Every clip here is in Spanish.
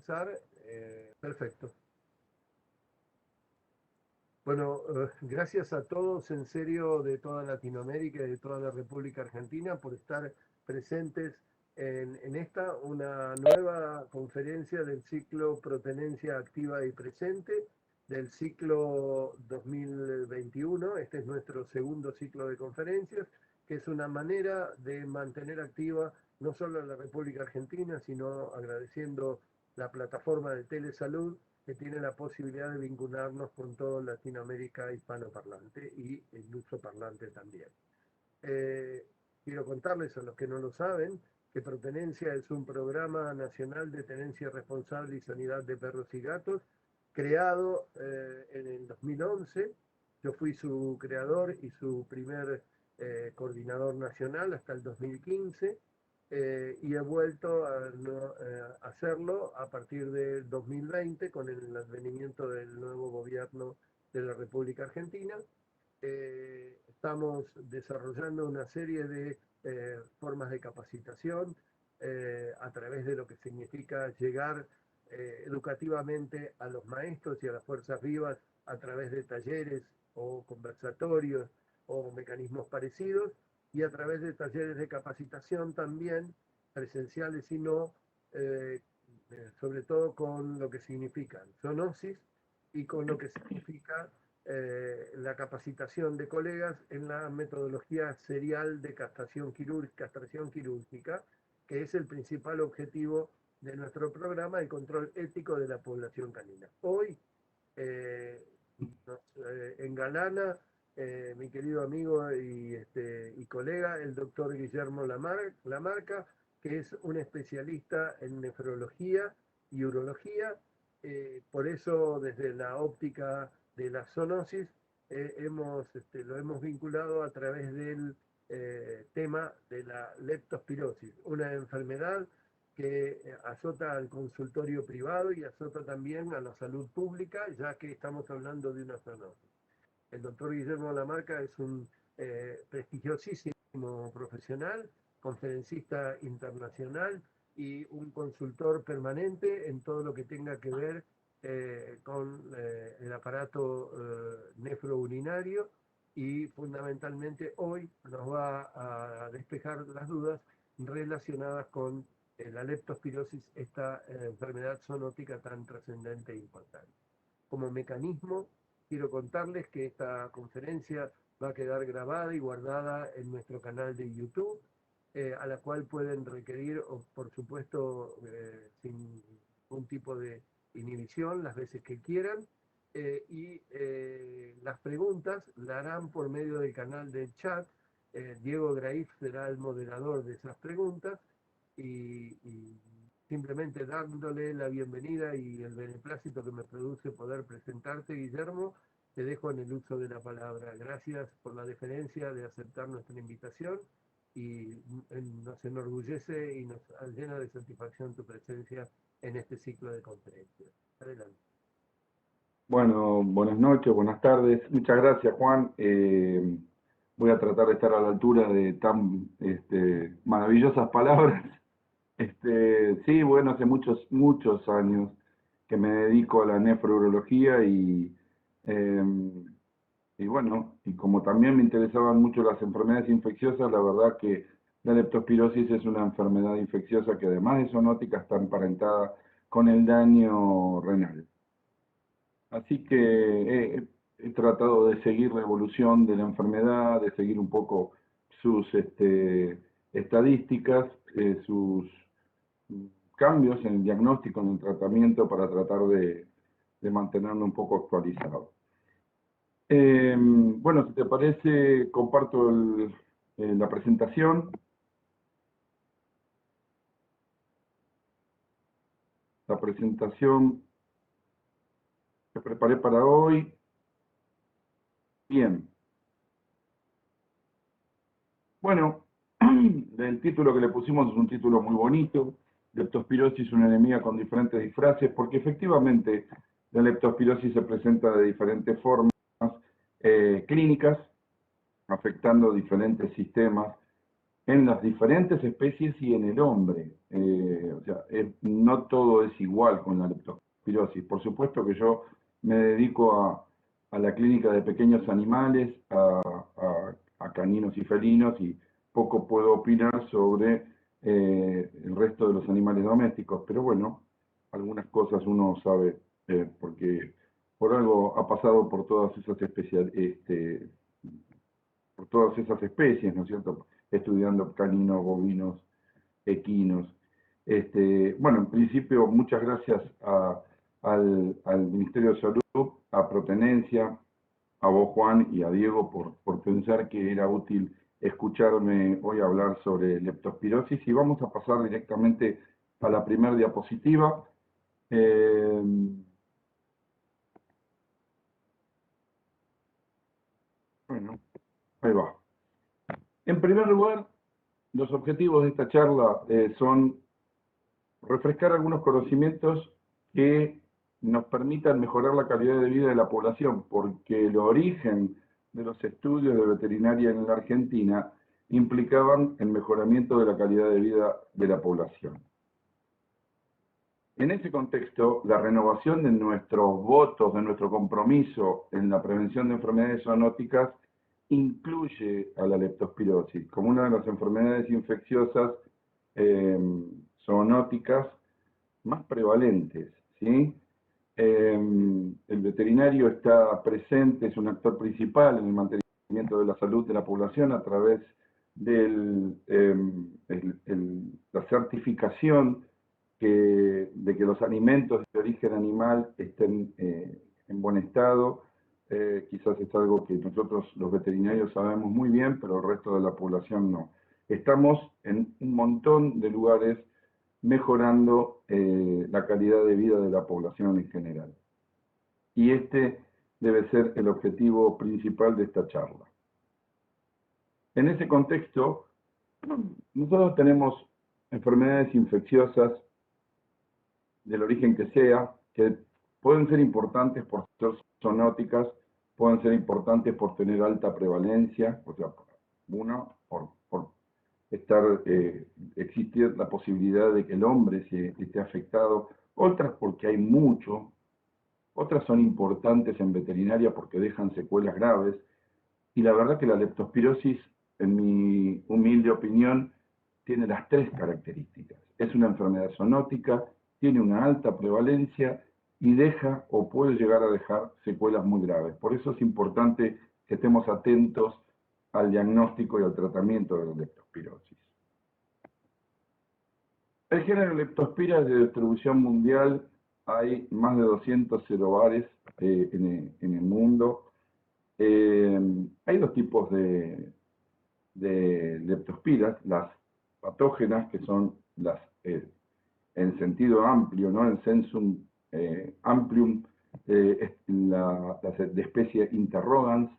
comenzar. Perfecto. Bueno, gracias a todos, en serio, de toda Latinoamérica y de toda la República Argentina por estar presentes en esta, una nueva conferencia del ciclo Protenencia Activa y Presente, del ciclo 2021. Este es nuestro segundo ciclo de conferencias, que es una manera de mantener activa no solo a la República Argentina, sino agradeciendo la plataforma de Telesalud, que tiene la posibilidad de vincularnos con toda Latinoamérica hispanoparlante y el lusoparlante también. Quiero contarles a los que no lo saben que Protenencia es un programa nacional de tenencia responsable y sanidad de perros y gatos, creado en el 2011. Yo fui su creador y su primer coordinador nacional hasta el 2015. Y he vuelto a hacerlo a partir del 2020 con el advenimiento del nuevo gobierno de la República Argentina. Estamos desarrollando una serie de formas de capacitación a través de lo que significa llegar educativamente a los maestros y a las fuerzas vivas a través de talleres o conversatorios o mecanismos parecidos, y a través de talleres de capacitación también, presenciales y no, sobre todo con lo que significan zoonosis y con lo que significa la capacitación de colegas en la metodología serial de castración quirúrgica, que es el principal objetivo de nuestro programa, el control ético de la población canina. Hoy nos engalana mi querido amigo y colega, el doctor Guillermo Lamarca, que es un especialista en nefrología y urología. Por eso, desde la óptica de la zoonosis, lo hemos vinculado a través del tema de la leptospirosis, una enfermedad que azota al consultorio privado y azota también a la salud pública, ya que estamos hablando de una zoonosis. El doctor Guillermo Lamarca es un prestigiosísimo profesional, conferencista internacional y un consultor permanente en todo lo que tenga que ver con el aparato nefrourinario, y fundamentalmente hoy nos va a despejar las dudas relacionadas con la leptospirosis, esta enfermedad zoonótica tan trascendente e importante. Como mecanismo, quiero contarles que esta conferencia va a quedar grabada y guardada en nuestro canal de YouTube, a la cual pueden requerir, por supuesto, sin ningún tipo de inhibición, las veces que quieran, y las preguntas la harán por medio del canal de chat. Diego Graif será el moderador de esas preguntas, y simplemente dándole la bienvenida y el beneplácito que me produce poder presentarte, Guillermo, te dejo en el uso de la palabra. Gracias por la deferencia de aceptar nuestra invitación, y nos enorgullece y nos llena de satisfacción tu presencia en este ciclo de conferencias. Adelante. Bueno, buenas noches, buenas tardes. Muchas gracias, Juan. Voy a tratar de estar a la altura de tan maravillosas palabras. Sí, bueno, hace muchos años que me dedico a la nefrourología y bueno, y como también me interesaban mucho las enfermedades infecciosas, la verdad que la leptospirosis es una enfermedad infecciosa que además de zoonótica está emparentada con el daño renal. Así que he tratado de seguir la evolución de la enfermedad, de seguir un poco sus estadísticas, sus cambios en el diagnóstico, en el tratamiento, para tratar de mantenerme un poco actualizado. Bueno, si te parece, comparto la presentación. La presentación que preparé para hoy. Bien. Bueno, el título que le pusimos es un título muy bonito: Leptospirosis, una enemiga con diferentes disfraces, porque efectivamente la leptospirosis se presenta de diferentes formas clínicas, afectando diferentes sistemas en las diferentes especies y en el hombre. O sea, no todo es igual con la leptospirosis. Por supuesto que yo me dedico a la clínica de pequeños animales, a caninos y felinos, y poco puedo opinar sobre el resto de los animales domésticos. Pero bueno, algunas cosas uno sabe, porque por algo ha pasado por todas esas por todas esas especies, ¿no es cierto? Estudiando caninos, bovinos, equinos. Bueno, en principio, muchas gracias al Ministerio de Salud, a Protenencia, a vos, Juan, y a Diego por pensar que era útil escucharme hoy hablar sobre leptospirosis. Y vamos a pasar directamente a la primera diapositiva. Bueno, ahí va. En primer lugar, los objetivos de esta charla son refrescar algunos conocimientos que nos permitan mejorar la calidad de vida de la población, porque el origen de los estudios de veterinaria en la Argentina implicaban el mejoramiento de la calidad de vida de la población. En ese contexto, la renovación de nuestros votos, de nuestro compromiso en la prevención de enfermedades zoonóticas, incluye a la leptospirosis como una de las enfermedades infecciosas zoonóticas más prevalentes, ¿sí? El veterinario está presente, es un actor principal en el mantenimiento de la salud de la población a través de la certificación de que los alimentos de origen animal estén en buen estado. Quizás es algo que nosotros los veterinarios sabemos muy bien, pero el resto de la población no. Estamos en un montón de lugares mejorando la calidad de vida de la población en general. Y este debe ser el objetivo principal de esta charla. En ese contexto, nosotros tenemos enfermedades infecciosas del origen que sea, que pueden ser importantes por ser zoonóticas, pueden ser importantes por tener alta prevalencia, o sea, uno, por existir la posibilidad de que el hombre esté afectado, otras porque hay mucho, otras son importantes en veterinaria porque dejan secuelas graves, y la verdad que la leptospirosis, en mi humilde opinión, tiene las tres características. Es una enfermedad zoonótica, tiene una alta prevalencia y deja o puede llegar a dejar secuelas muy graves. Por eso es importante que estemos atentos al diagnóstico y al tratamiento de la leptospirosis. El género Leptospira es de distribución mundial, hay más de 200 cerobares en el mundo. Hay dos tipos de leptospiras, las patógenas, que son las en sentido amplio, ¿no? En sensum amplium, las de especie interrogans,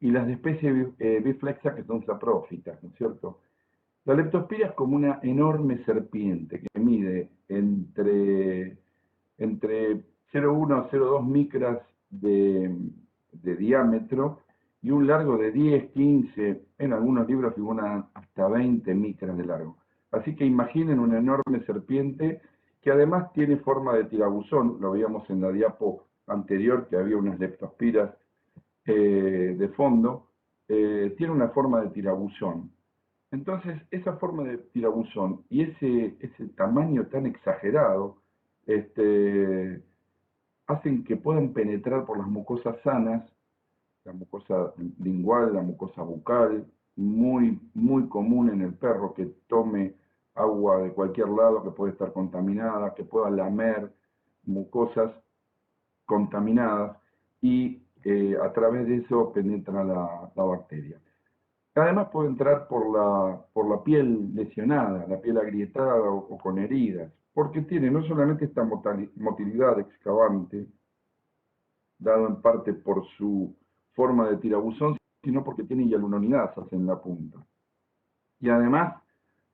y las de especie biflexa, que son saprófitas, ¿no es cierto? La leptospira es como una enorme serpiente que mide entre 0,1 a 0,2 micras de diámetro y un largo de 10, 15, en algunos libros figuran hasta 20 micras de largo. Así que imaginen una enorme serpiente que además tiene forma de tirabuzón. Lo veíamos en la diapo anterior, que había unas leptospiras de fondo. Tiene una forma de tirabuzón. Entonces, esa forma de tirabuzón y ese tamaño tan exagerado hacen que puedan penetrar por las mucosas sanas, la mucosa lingual, la mucosa bucal, muy, muy común en el perro que tome agua de cualquier lado que puede estar contaminada, que pueda lamer mucosas contaminadas y a través de eso penetra la bacteria. Además puede entrar por la piel lesionada, la piel agrietada o con heridas, porque tiene no solamente esta motilidad excavante, dado en parte por su forma de tirabuzón, sino porque tiene hialuronidasas en la punta. Y además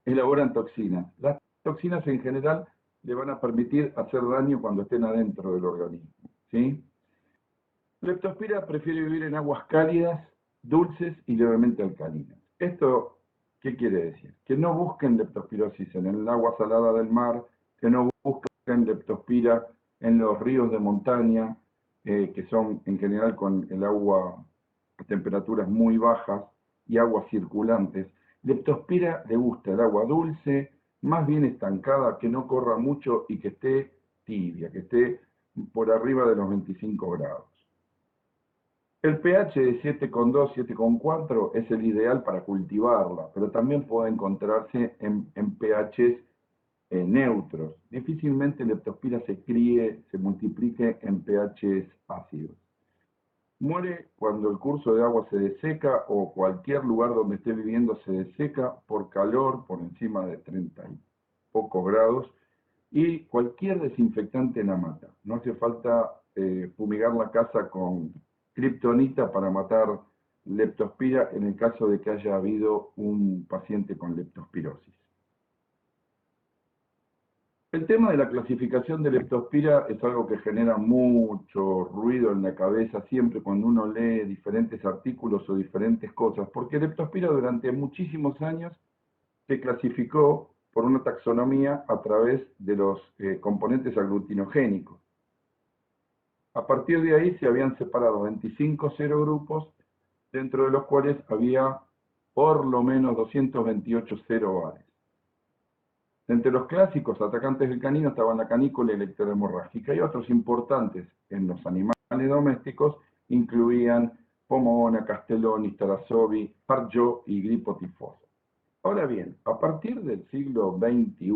elaboran toxinas. Las toxinas en general le van a permitir hacer daño cuando estén adentro del organismo, ¿sí? Leptospira prefiere vivir en aguas cálidas, dulces y levemente alcalinas. Esto ¿Qué quiere decir? Que no busquen leptospirosis en el agua salada del mar, que no busquen leptospira en los ríos de montaña, que son en general con el agua a temperaturas muy bajas y aguas circulantes. Leptospira le gusta el agua dulce, más bien estancada, que no corra mucho y que esté tibia, que esté por arriba de los 25 grados. El pH de 7,2, 7,4 es el ideal para cultivarla, pero también puede encontrarse en pHs neutros. Difícilmente leptospira se multiplique en pHs ácidos. Muere cuando el curso de agua se deseca o cualquier lugar donde esté viviendo se deseca por calor por encima de 30 y pocos grados y cualquier desinfectante la mata. No hace falta fumigar la casa con kriptonita para matar leptospira en el caso de que haya habido un paciente con leptospirosis. El tema de la clasificación de leptospira es algo que genera mucho ruido en la cabeza siempre cuando uno lee diferentes artículos o diferentes cosas, porque leptospira durante muchísimos años se clasificó por una taxonomía a través de los componentes aglutinogénicos. A partir de ahí se habían separado 25 serogrupos, dentro de los cuales había por lo menos 228 serobares. Entre los clásicos atacantes del canino estaban la canícula electrohemorrágica y otros importantes en los animales domésticos incluían Pomona, Castelloni, Tarasovi, Parjó y gripo tifosa. Ahora bien, a partir del siglo XXI,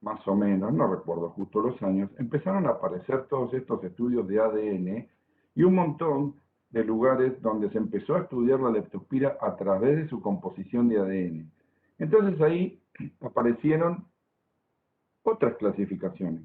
más o menos, no recuerdo justo los años, empezaron a aparecer todos estos estudios de ADN y un montón de lugares donde se empezó a estudiar la leptospira a través de su composición de ADN. Entonces ahí aparecieron otras clasificaciones.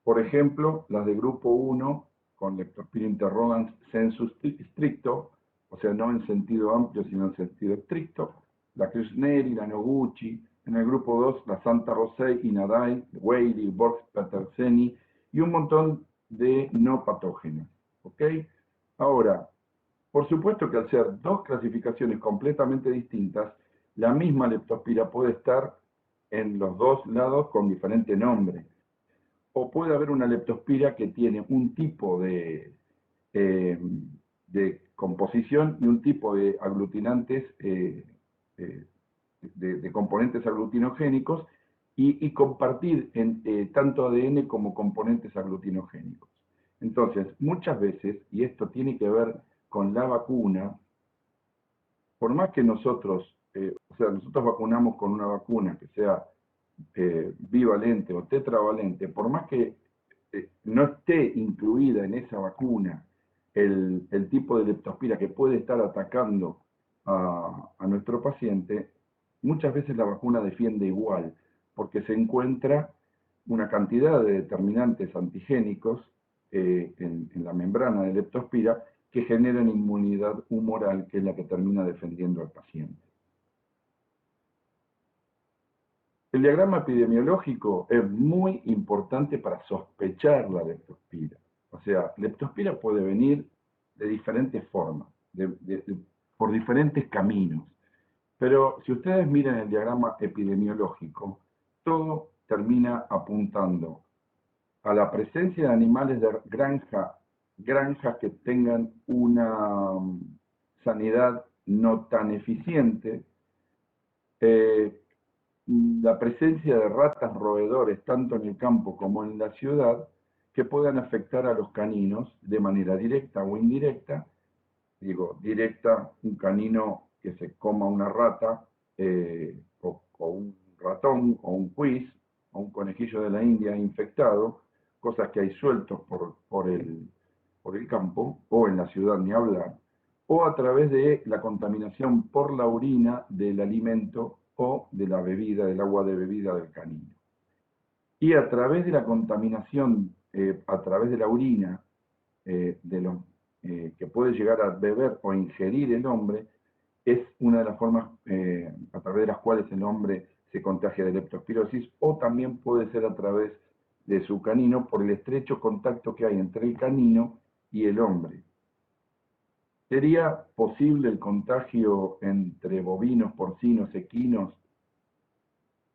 Por ejemplo, las de grupo 1 con Leptospira interrogans sensu stricto, o sea, no en sentido amplio, sino en sentido estricto, la Krishneri, la Noguchi, en el grupo 2 la Santa Rosei, Inadai, Whaley, Borges, Peterseni, y un montón de no patógenos. ¿Ok? Ahora, por supuesto que al ser dos clasificaciones completamente distintas, la misma leptospira puede estar en los dos lados con diferente nombre. O puede haber una leptospira que tiene un tipo de composición y un tipo de aglutinantes, de componentes aglutinogénicos, y compartir tanto ADN como componentes aglutinogénicos. Entonces, muchas veces, y esto tiene que ver con la vacuna, por más que nosotros vacunamos con una vacuna que sea bivalente o tetravalente, por más que no esté incluida en esa vacuna el tipo de leptospira que puede estar atacando a nuestro paciente, muchas veces la vacuna defiende igual, porque se encuentra una cantidad de determinantes antigénicos en la membrana de leptospira que generan inmunidad humoral, que es la que termina defendiendo al paciente. El diagrama epidemiológico es muy importante para sospechar la leptospira. O sea, leptospira puede venir de diferentes formas, por diferentes caminos. Pero si ustedes miran el diagrama epidemiológico, todo termina apuntando a la presencia de animales de granjas que tengan una sanidad no tan eficiente, la presencia de ratas roedores tanto en el campo como en la ciudad que puedan afectar a los caninos de manera directa o indirecta. Digo, directa, un canino que se coma una rata, o un ratón, o un cuis, o un conejillo de la India infectado, cosas que hay sueltos por el campo, o en la ciudad ni hablar, o a través de la contaminación por la orina del alimento o de la bebida, del agua de bebida del canino. Y a través de la contaminación, a través de la orina que puede llegar a beber o ingerir el hombre, es una de las formas a través de las cuales el hombre se contagia de leptospirosis, o también puede ser a través de su canino por el estrecho contacto que hay entre el canino y el hombre. ¿Sería posible el contagio entre bovinos, porcinos, equinos?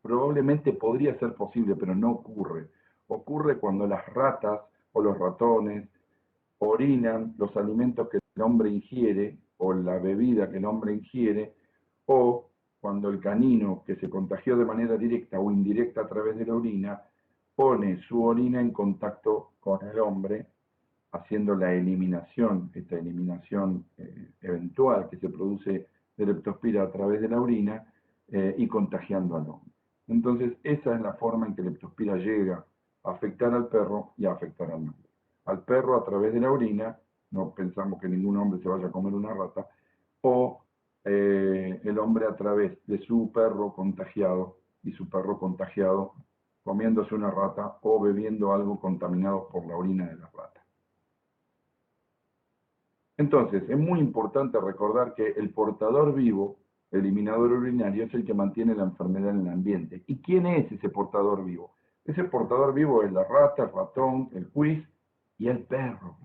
Probablemente podría ser posible, pero no ocurre. Ocurre cuando las ratas o los ratones orinan los alimentos que el hombre ingiere o la bebida que el hombre ingiere, o cuando el canino que se contagió de manera directa o indirecta a través de la orina pone su orina en contacto con el hombre, haciendo la eliminación, esta eliminación eventual que se produce de leptospira a través de la orina y contagiando al hombre. Entonces, esa es la forma en que leptospira llega a afectar al perro y a afectar al hombre. Al perro a través de la orina, no pensamos que ningún hombre se vaya a comer una rata, o el hombre a través de su perro contagiado y su perro contagiado comiéndose una rata o bebiendo algo contaminado por la orina de la rata. Entonces, es muy importante recordar que el portador vivo, el eliminador urinario, es el que mantiene la enfermedad en el ambiente. ¿Y quién es ese portador vivo? Ese portador vivo es la rata, el ratón, el quiz y el perro.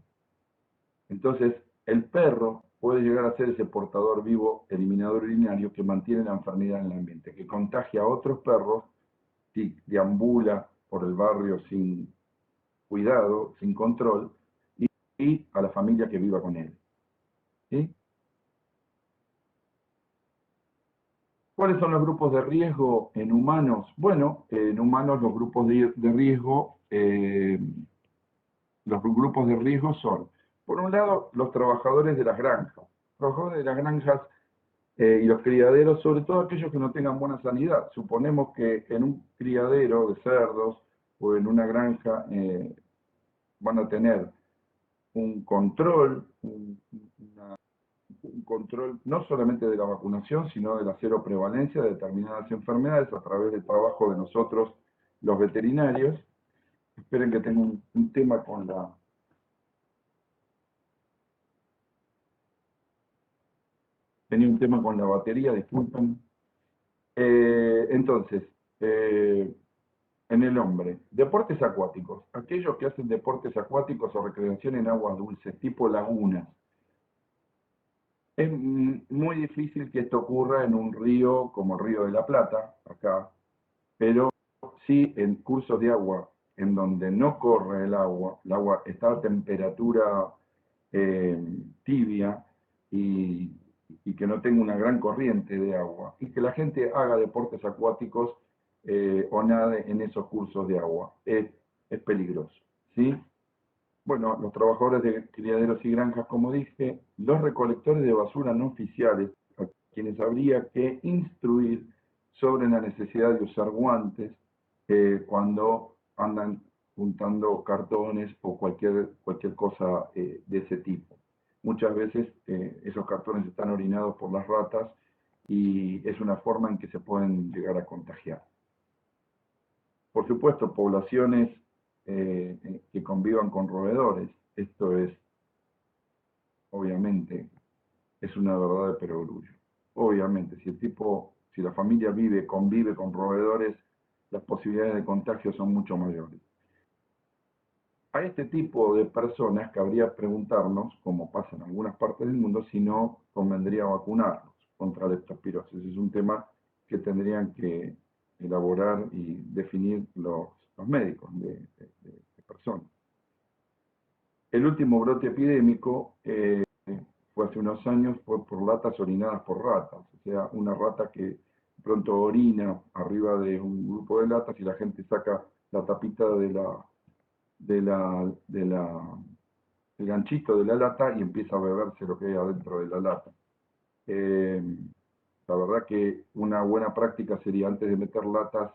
Entonces, el perro puede llegar a ser ese portador vivo, eliminador urinario, que mantiene la enfermedad en el ambiente, que contagia a otros perros si deambula por el barrio sin cuidado, sin control, y a la familia que viva con él. ¿Sí? ¿Cuáles son los grupos de riesgo en humanos? Bueno, en humanos los grupos de riesgo, son, por un lado, los trabajadores de las granjas. Los trabajadores de las granjas y los criaderos, sobre todo aquellos que no tengan buena sanidad. Suponemos que en un criadero de cerdos o en una granja van a tener un control, un control no solamente de la vacunación, sino de la cero prevalencia de determinadas enfermedades a través del trabajo de nosotros, los veterinarios. Esperen que tengo un tema con la... Tenía un tema con la batería, disculpen. Entonces, en el hombre, deportes acuáticos. Aquellos que hacen deportes acuáticos o recreación en aguas dulces, tipo lagunas. Es muy difícil que esto ocurra en un río como el Río de la Plata, acá, pero sí en cursos de agua en donde no corre el agua está a temperatura tibia y que no tenga una gran corriente de agua, y que la gente haga deportes acuáticos o nade en esos cursos de agua. Es peligroso, ¿sí? Bueno, los trabajadores de criaderos y granjas, como dije, los recolectores de basura no oficiales, a quienes habría que instruir sobre la necesidad de usar guantes cuando andan juntando cartones o cualquier cosa de ese tipo. Muchas veces esos cartones están orinados por las ratas y es una forma en que se pueden llegar a contagiar. Por supuesto, poblaciones que convivan con roedores. Esto es, obviamente, es una verdad de perogrullo. Obviamente, si la familia convive con roedores, las posibilidades de contagio son mucho mayores. A este tipo de personas cabría preguntarnos, como pasa en algunas partes del mundo, si no convendría vacunarlos contra la leptospirosis. Es un tema que tendrían que elaborar y definir los médicos de personas. El último brote epidémico fue hace unos años, fue por latas orinadas por ratas. O sea, una rata que pronto orina arriba de un grupo de latas y la gente saca la tapita del ganchito de la lata y empieza a beberse lo que hay adentro de la lata. La verdad que una buena práctica sería, antes de meter latas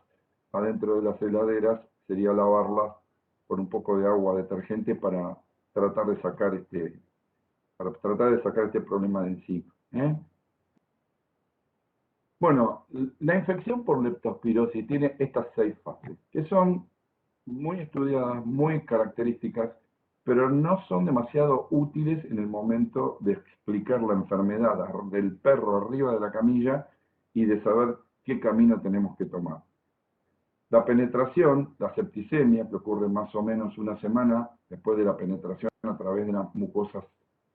adentro de las heladeras, sería lavarlas con un poco de agua detergente para tratar de sacar este problema de encima. Bueno, la infección por leptospirosis tiene estas 6 fases, que son muy estudiadas, muy características, pero no son demasiado útiles en el momento de explicar la enfermedad del perro arriba de la camilla y de saber qué camino tenemos que tomar. La penetración, la septicemia, que ocurre más o menos una semana después de la penetración a través de las mucosas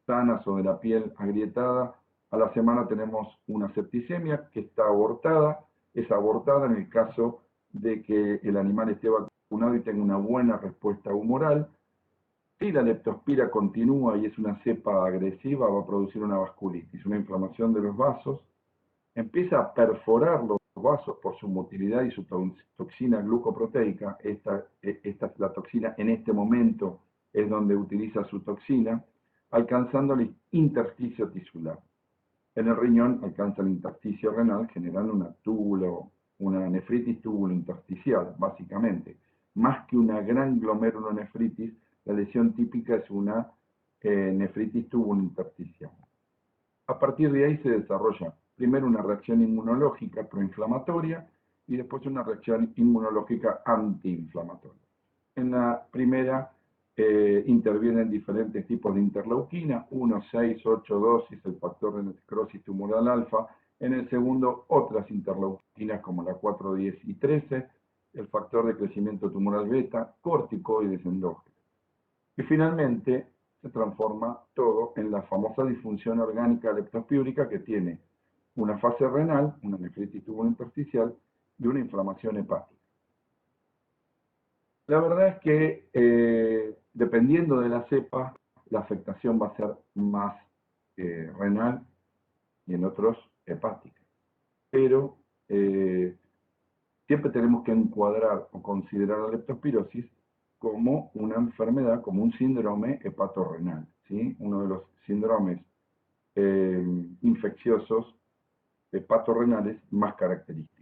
sanas o de la piel agrietada, a la semana tenemos una septicemia que está abortada, es abortada en el caso de que el animal esté vacunado y tenga una buena respuesta humoral. Si la leptospira continúa y es una cepa agresiva, va a producir una vasculitis, una inflamación de los vasos, empieza a perforar los vasos por su motilidad y su toxina glucoproteica. Esta es la toxina en este momento, es donde utiliza su toxina, alcanzando el intersticio tisular. En el riñón alcanza el intersticio renal, generando una nefritis túbulo intersticial, básicamente. Más que una gran glomerulonefritis, la lesión típica es una nefritis túbulo intersticial. A partir de ahí se desarrolla primero una reacción inmunológica proinflamatoria y después una reacción inmunológica antiinflamatoria. En la primera intervienen diferentes tipos de interleuquina, 1, 6, 8 dosis, el factor de necrosis tumoral alfa. En el segundo, otras interleuquinas como la 4, 10 y 13, el factor de crecimiento tumoral beta, corticoides endógenos. Y finalmente se transforma todo en la famosa disfunción orgánica leptospíurica que tiene una fase renal, una nefritis tubulointersticial y una inflamación hepática. La verdad es que dependiendo de la cepa, la afectación va a ser más renal y en otros hepática. Pero siempre tenemos que encuadrar o considerar la leptospirosis como una enfermedad, como un síndrome hepatorrenal, ¿sí? Uno de los síndromes infecciosos hepatorrenales más característicos.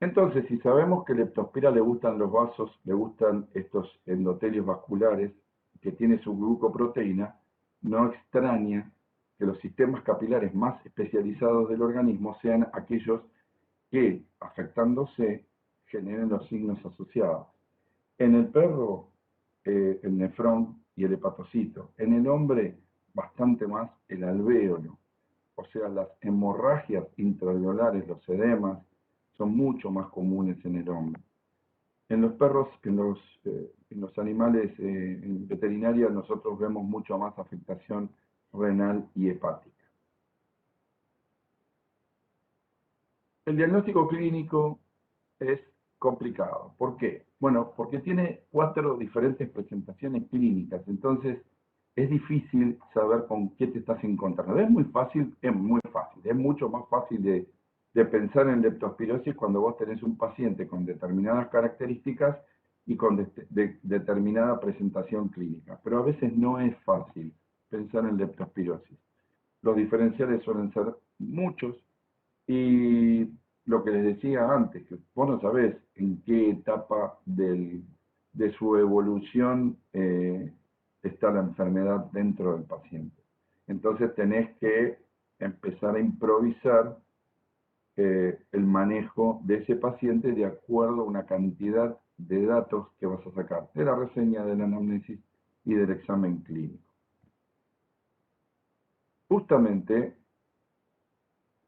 Entonces, si sabemos que leptospira le gustan los vasos, le gustan estos endotelios vasculares, que tiene su glucoproteína, no extraña que los sistemas capilares más especializados del organismo sean aquellos que, afectándose, generen los signos asociados. En el perro, el nefrón y el hepatocito. En el hombre, bastante más el alvéolo. O sea, las hemorragias intraalveolares, los edemas, son mucho más comunes en el hombre. En los perros, en los animales en veterinaria, nosotros vemos mucho más afectación renal y hepática. El diagnóstico clínico es complicado. ¿Por qué? Bueno, porque tiene 4 diferentes presentaciones clínicas, entonces es difícil saber con qué te estás encontrando. Es muy fácil, es mucho más fácil de pensar en leptospirosis cuando vos tenés un paciente con determinadas características y con determinada presentación clínica. Pero a veces no es fácil pensar en leptospirosis. Los diferenciales suelen ser muchos y lo que les decía antes, que vos no sabés en qué etapa de su evolución está la enfermedad dentro del paciente. Entonces tenés que empezar a improvisar el manejo de ese paciente de acuerdo a una cantidad de datos que vas a sacar de la reseña, de la anamnesis y del examen clínico. Justamente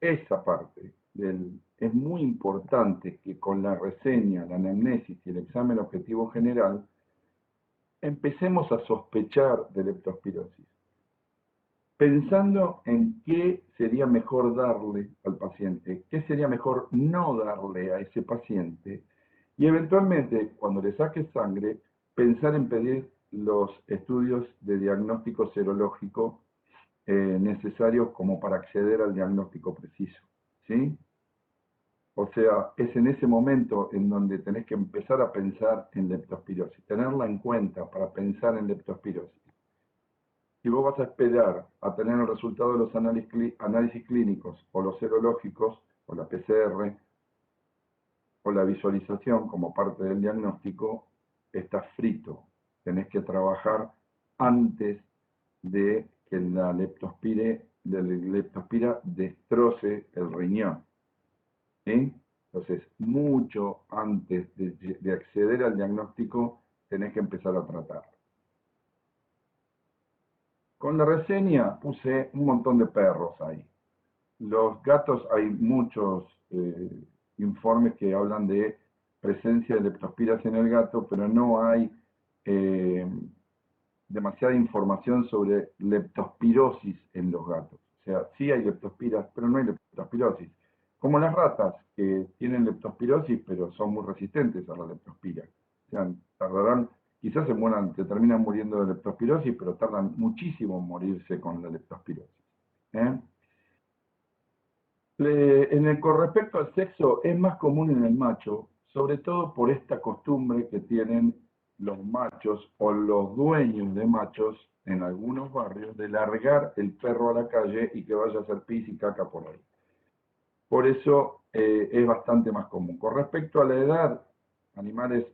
esa parte es muy importante que con la reseña, la anamnesis y el examen objetivo general empecemos a sospechar de leptospirosis, pensando en qué sería mejor darle al paciente, qué sería mejor no darle a ese paciente, y eventualmente, cuando le saques sangre, pensar en pedir los estudios de diagnóstico serológico necesarios como para acceder al diagnóstico preciso, ¿sí? O sea, es en ese momento en donde tenés que empezar a pensar en leptospirosis, tenerla en cuenta para pensar en leptospirosis. Si vos vas a esperar a tener el resultado de los análisis clínicos o los serológicos o la PCR o la visualización como parte del diagnóstico, estás frito. Tenés que trabajar antes de que la leptospira destroce el riñón. ¿Sí? Entonces, mucho antes de acceder al diagnóstico, tenés que empezar a tratar. Con la reseña puse un montón de perros ahí. Los gatos, hay muchos informes que hablan de presencia de leptospiras en el gato, pero no hay demasiada información sobre leptospirosis en los gatos. O sea, sí hay leptospiras, pero no hay leptospirosis. Como las ratas, que tienen leptospirosis, pero son muy resistentes a la leptospira. O sea, tardarán, quizás se terminan muriendo de leptospirosis, pero tardan muchísimo en morirse con la leptospirosis. Con respecto al sexo, es más común en el macho, sobre todo por esta costumbre que tienen los machos o los dueños de machos en algunos barrios de largar el perro a la calle y que vaya a hacer pis y caca por ahí. Por eso es bastante más común. Con respecto a la edad, animales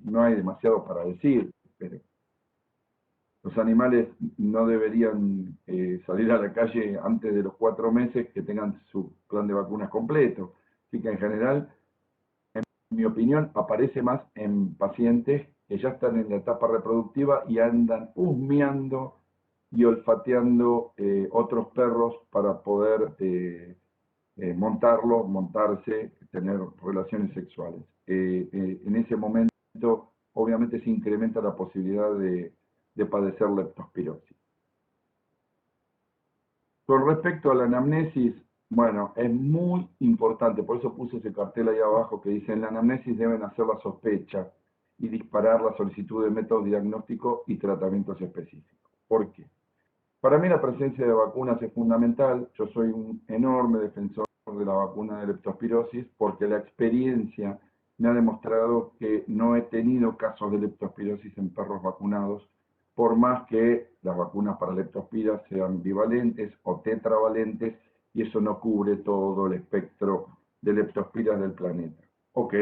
no hay demasiado para decir, pero los animales no deberían salir a la calle antes de los 4 meses que tengan su plan de vacunas completo. Así que en general, en mi opinión, aparece más en pacientes que ya están en la etapa reproductiva y andan husmeando y olfateando otros perros para poder montarse, tener relaciones sexuales. En ese momento, obviamente, se incrementa la posibilidad de padecer leptospirosis. Con respecto a la anamnesis, bueno, es muy importante, por eso puse ese cartel ahí abajo que dice: en la anamnesis deben hacer la sospecha y disparar la solicitud de métodos diagnósticos y tratamientos específicos. ¿Por qué? Para mí la presencia de vacunas es fundamental. Yo soy un enorme defensor de la vacuna de leptospirosis porque la experiencia me ha demostrado que no he tenido casos de leptospirosis en perros vacunados, por más que las vacunas para leptospiras sean bivalentes o tetravalentes, y eso no cubre todo el espectro de leptospiras del planeta. Ok,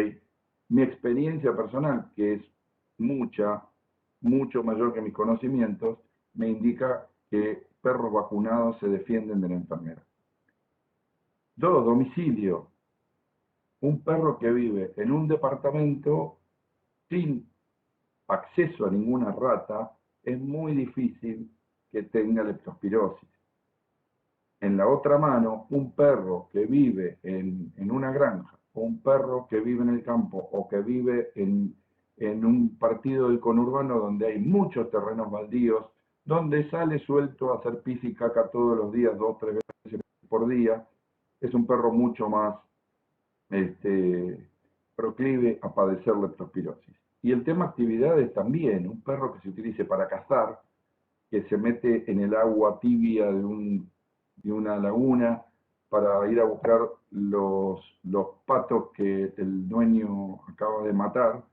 mi experiencia personal, que es mucho mayor que mis conocimientos, me indica que perros vacunados se defienden de la enfermedad. 2, domicilio. Un perro que vive en un departamento sin acceso a ninguna rata, es muy difícil que tenga leptospirosis. En la otra mano, un perro que vive en una granja, o un perro que vive en el campo, o que vive en un partido del conurbano donde hay muchos terrenos baldíos, donde sale suelto a hacer pis y caca todos los días, 2 o 3 veces por día, es un perro mucho más proclive a padecer leptospirosis. Y el tema actividades también, un perro que se utilice para cazar, que se mete en el agua tibia de una laguna para ir a buscar los patos que el dueño acaba de matar,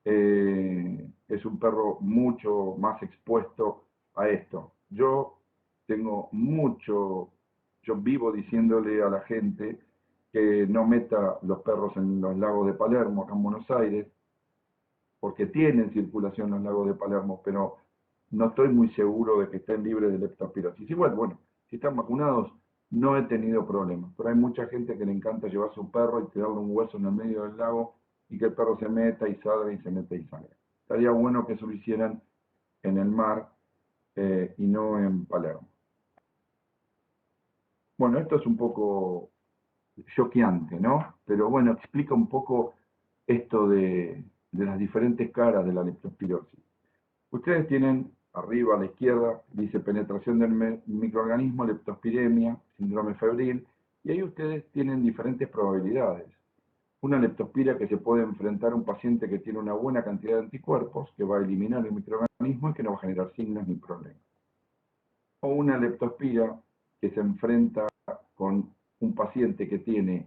es un perro mucho más expuesto a esto. Yo vivo diciéndole a la gente que no meta los perros en los lagos de Palermo, acá en Buenos Aires, porque tienen circulación los lagos de Palermo, pero no estoy muy seguro de que estén libres de leptospirosis. Igual, bueno, si están vacunados, no he tenido problemas, pero hay mucha gente que le encanta llevar su perro y tirarle un hueso en el medio del lago y que el perro se meta y salga y se meta y salga. Estaría bueno que eso lo hicieran en el mar y no en Palermo. Bueno, esto es un poco choqueante, ¿no? Pero bueno, explica un poco esto de las diferentes caras de la leptospirosis. Ustedes tienen arriba a la izquierda, dice penetración del microorganismo, leptospiremia, síndrome febril, y ahí ustedes tienen diferentes probabilidades. Una leptospira que se puede enfrentar a un paciente que tiene una buena cantidad de anticuerpos, que va a eliminar el microorganismo y que no va a generar signos ni problemas. O una leptospira que se enfrenta con un paciente que tiene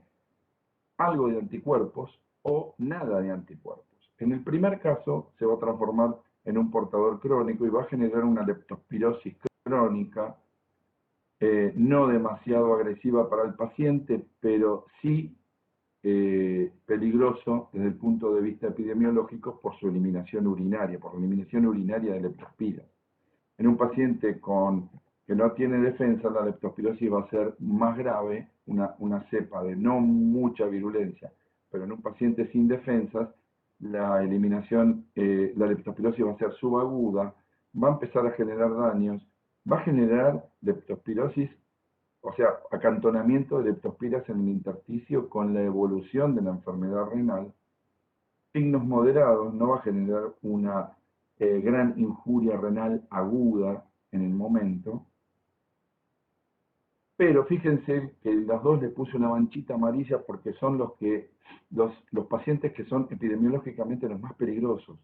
algo de anticuerpos o nada de anticuerpos. En el primer caso se va a transformar en un portador crónico y va a generar una leptospirosis crónica, no demasiado agresiva para el paciente, pero sí peligroso desde el punto de vista epidemiológico por su eliminación urinaria, por la eliminación urinaria de leptospira. En un paciente que no tiene defensa, la leptospirosis va a ser más grave, una cepa de no mucha virulencia, pero en un paciente sin defensas, la leptospirosis va a ser subaguda, va a empezar a generar daños, va a generar leptospirosis, o sea, acantonamiento de leptospiras en el intersticio con la evolución de la enfermedad renal, signos moderados, no va a generar una gran injuria renal aguda en el momento. Pero fíjense que las dos le puse una manchita amarilla porque son los pacientes que son epidemiológicamente los más peligrosos,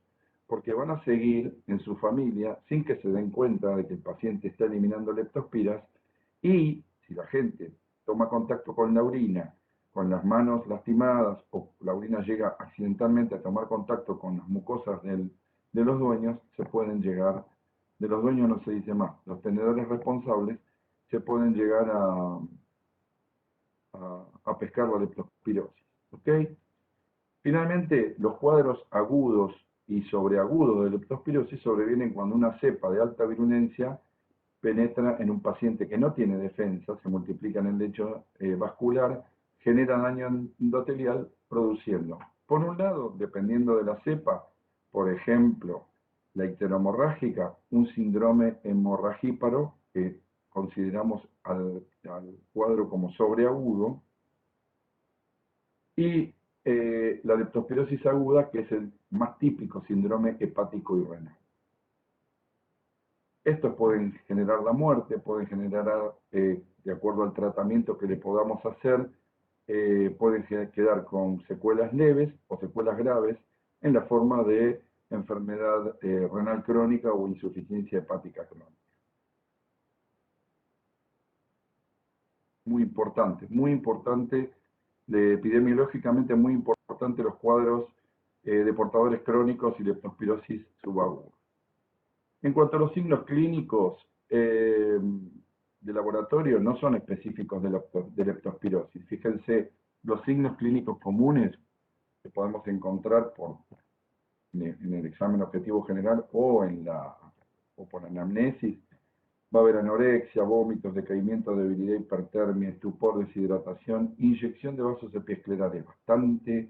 porque van a seguir en su familia sin que se den cuenta de que el paciente está eliminando leptospiras, y si la gente toma contacto con la orina, con las manos lastimadas, o la orina llega accidentalmente a tomar contacto con las mucosas de los dueños, se pueden llegar, de los dueños no se dice más, los tenedores responsables, se pueden llegar a pescar la leptospirosis. ¿Ok? Finalmente, los cuadros agudos y sobreagudos de leptospirosis sobrevienen cuando una cepa de alta virulencia penetra en un paciente que no tiene defensa, se multiplica en el lecho vascular, genera daño endotelial, produciendo, por un lado, dependiendo de la cepa, por ejemplo, la icterohemorrágica, un síndrome hemorragíparo, que consideramos al cuadro como sobreagudo, y la leptospirosis aguda, que es el más típico síndrome hepático y renal. Estos pueden generar la muerte, pueden generar, de acuerdo al tratamiento que le podamos hacer, pueden quedar con secuelas leves o secuelas graves en la forma de enfermedad renal crónica o insuficiencia hepática crónica. Muy importante, epidemiológicamente muy importante los cuadros de portadores crónicos y leptospirosis subaguda. En cuanto a los signos clínicos de laboratorio, no son específicos de leptospirosis. Fíjense, los signos clínicos comunes que podemos encontrar en el examen objetivo general o por la anamnesis. Va a haber anorexia, vómitos, decaimiento, debilidad, hipertermia, estupor, deshidratación, inyección de vasos epiesclerales. Bastante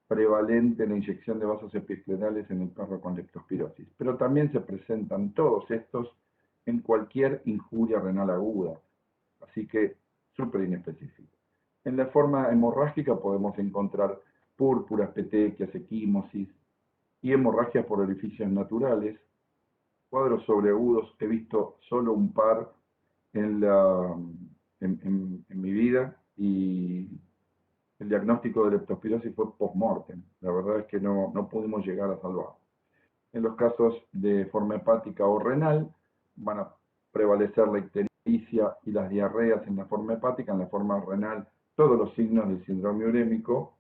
prevalente la inyección de vasos epiesclerales en el perro con leptospirosis. Pero también se presentan todos estos en cualquier injuria renal aguda. Así que súper inespecífico. En la forma hemorrágica podemos encontrar púrpuras, petequias, equimosis y hemorragias por orificios naturales. Cuadros sobreagudos he visto solo un par en mi vida, y el diagnóstico de leptospirosis fue post-mortem. La verdad es que no pudimos llegar a salvar. En los casos de forma hepática o renal van a prevalecer la ictericia y las diarreas en la forma hepática. En la forma renal, todos los signos del síndrome urémico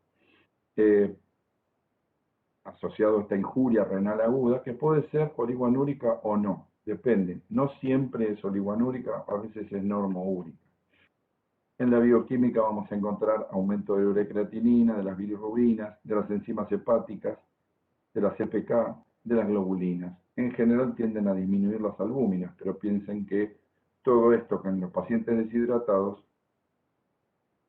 asociado a esta injuria renal aguda, que puede ser oliguanúrica o no, depende. No siempre es oliguanúrica, a veces es normoúrica. En la bioquímica vamos a encontrar aumento de ureacreatinina, de las bilirrubinas, de las enzimas hepáticas, de las CPK, de las globulinas. En general tienden a disminuir las albúminas, pero piensen que todo esto que en los pacientes deshidratados,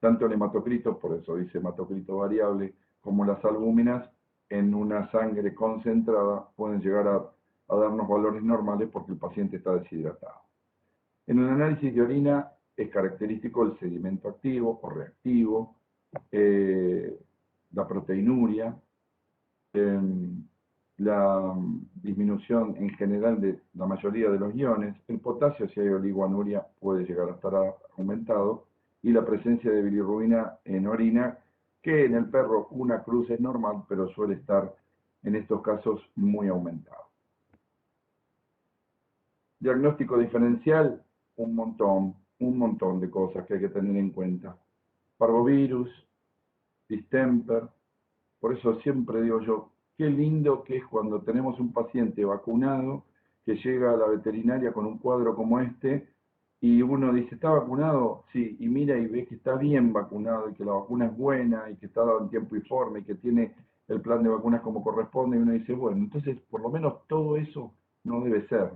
tanto el hematocrito, por eso dice hematocrito variable, como las albúminas en una sangre concentrada pueden llegar a darnos valores normales porque el paciente está deshidratado. En un análisis de orina es característico el sedimento activo o reactivo, la proteinuria, la disminución en general de la mayoría de los iones, el potasio, si hay oliguanuria, puede llegar a estar aumentado, y la presencia de bilirrubina en orina, que en el perro una cruz es normal, pero suele estar en estos casos muy aumentado. Diagnóstico diferencial, un montón de cosas que hay que tener en cuenta. Parvovirus, distemper, por eso siempre digo yo, qué lindo que es cuando tenemos un paciente vacunado que llega a la veterinaria con un cuadro como este, y uno dice, ¿está vacunado? Sí, y mira y ve que está bien vacunado, y que la vacuna es buena, y que está dado en tiempo y forma, y que tiene el plan de vacunas como corresponde, y uno dice, bueno, entonces por lo menos todo eso no debe ser.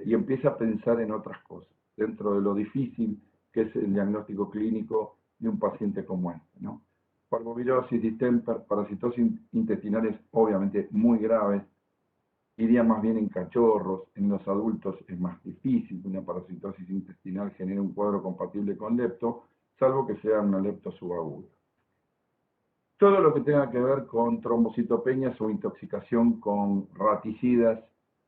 Y empieza a pensar en otras cosas, dentro de lo difícil que es el diagnóstico clínico de un paciente como este, ¿no? Parvovirosis, distemper, parasitosis intestinales obviamente muy graves, iría más bien en cachorros. En los adultos es más difícil que una parasitosis intestinal genere un cuadro compatible con lepto, salvo que sea una lepto subaguda. Todo lo que tenga que ver con trombocitopenias o intoxicación con raticidas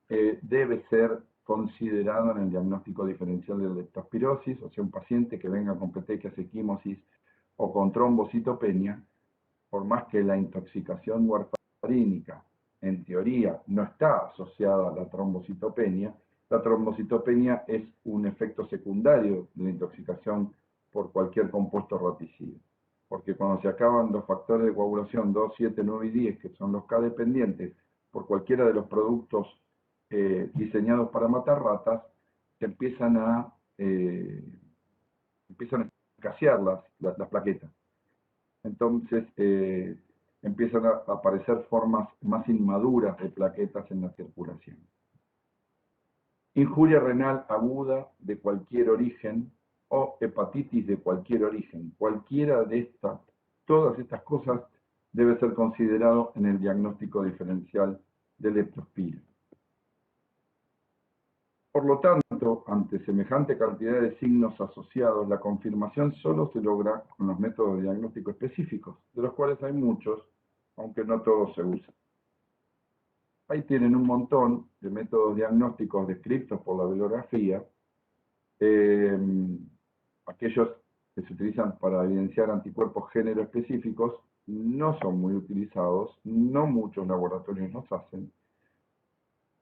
debe ser considerado en el diagnóstico diferencial de leptospirosis, o sea, un paciente que venga con petequias, equimosis o con trombocitopenia, por más que la intoxicación warfarínica en teoría no está asociada a la trombocitopenia es un efecto secundario de la intoxicación por cualquier compuesto raticida. Porque cuando se acaban los factores de coagulación 2, 7, 9 y 10, que son los K dependientes, por cualquiera de los productos diseñados para matar ratas, se empiezan a escasear las plaquetas. Entonces empiezan a aparecer formas más inmaduras de plaquetas en la circulación. Injuria renal aguda de cualquier origen o hepatitis de cualquier origen. Cualquiera de estas, todas estas cosas debe ser considerado en el diagnóstico diferencial de leptospira. Por lo tanto, ante semejante cantidad de signos asociados, la confirmación solo se logra con los métodos de diagnóstico específicos, de los cuales hay muchos, aunque no todos se usan. Ahí tienen un montón de métodos diagnósticos descritos por la bibliografía, aquellos que se utilizan para evidenciar anticuerpos género específicos no son muy utilizados, no muchos laboratorios los hacen.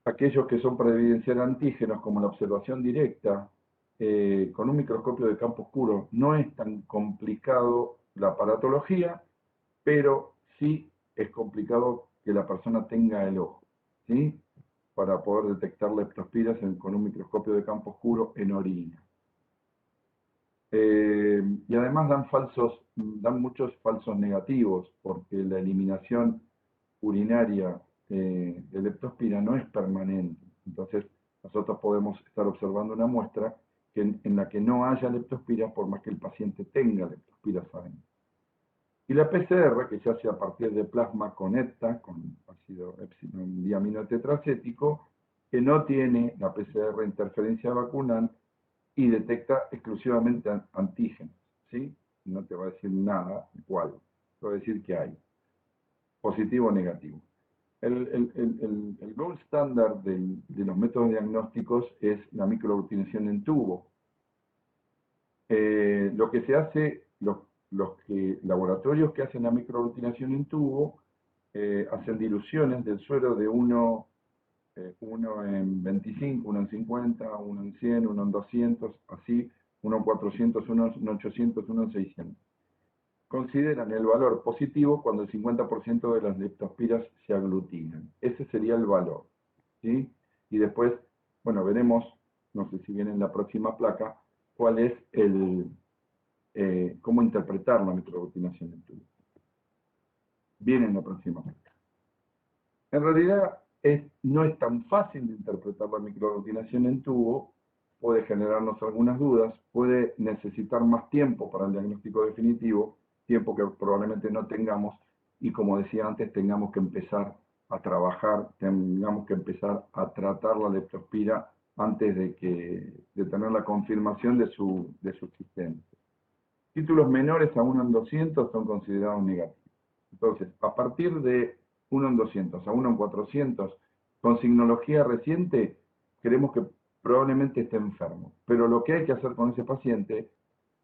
Aquellos que son para evidenciar antígenos, como la observación directa, con un microscopio de campo oscuro, no es tan complicado la aparatología, pero sí es complicado que la persona tenga el ojo, ¿sí? Para poder detectar leptospiras con un microscopio de campo oscuro en orina. Y además dan muchos falsos negativos, porque la eliminación urinaria de leptospira no es permanente. Entonces, nosotros podemos estar observando una muestra en la que no haya leptospira, por más que el paciente tenga leptospira adentro. Y la PCR, que se hace a partir de plasma con ETA, con ácido epsilon diamino tetracético, que no tiene la PCR interferencia vacunal y detecta exclusivamente antígenos, ¿sí? No te va a decir nada cuál, te va a decir que hay, positivo o negativo. El gold standard de los métodos diagnósticos es la microaglutinación en tubo. Lo que se hace, laboratorios que hacen la microaglutinación en tubo hacen diluciones del suero de uno en 25, uno en 50, uno en 100, uno en 200, así, uno en 400, uno en 800, uno en 600. Consideran el valor positivo cuando el 50% de las leptospiras se aglutinan. Ese sería el valor, ¿sí? Y después, bueno, veremos, no sé si viene en la próxima placa, cuál es cómo interpretar la microaglutinación en tubo. Viene en la próxima placa. En realidad, no es tan fácil de interpretar la microaglutinación en tubo, puede generarnos algunas dudas, puede necesitar más tiempo para el diagnóstico definitivo, tiempo que probablemente no tengamos, y como decía antes, tengamos que empezar a trabajar, tengamos que empezar a tratar la leptospira antes de tener la confirmación de su existencia. Títulos menores a 1 en 200 son considerados negativos. Entonces, a partir de 1 en 200 a 1 en 400, con signología reciente, creemos que probablemente esté enfermo. Pero lo que hay que hacer con ese paciente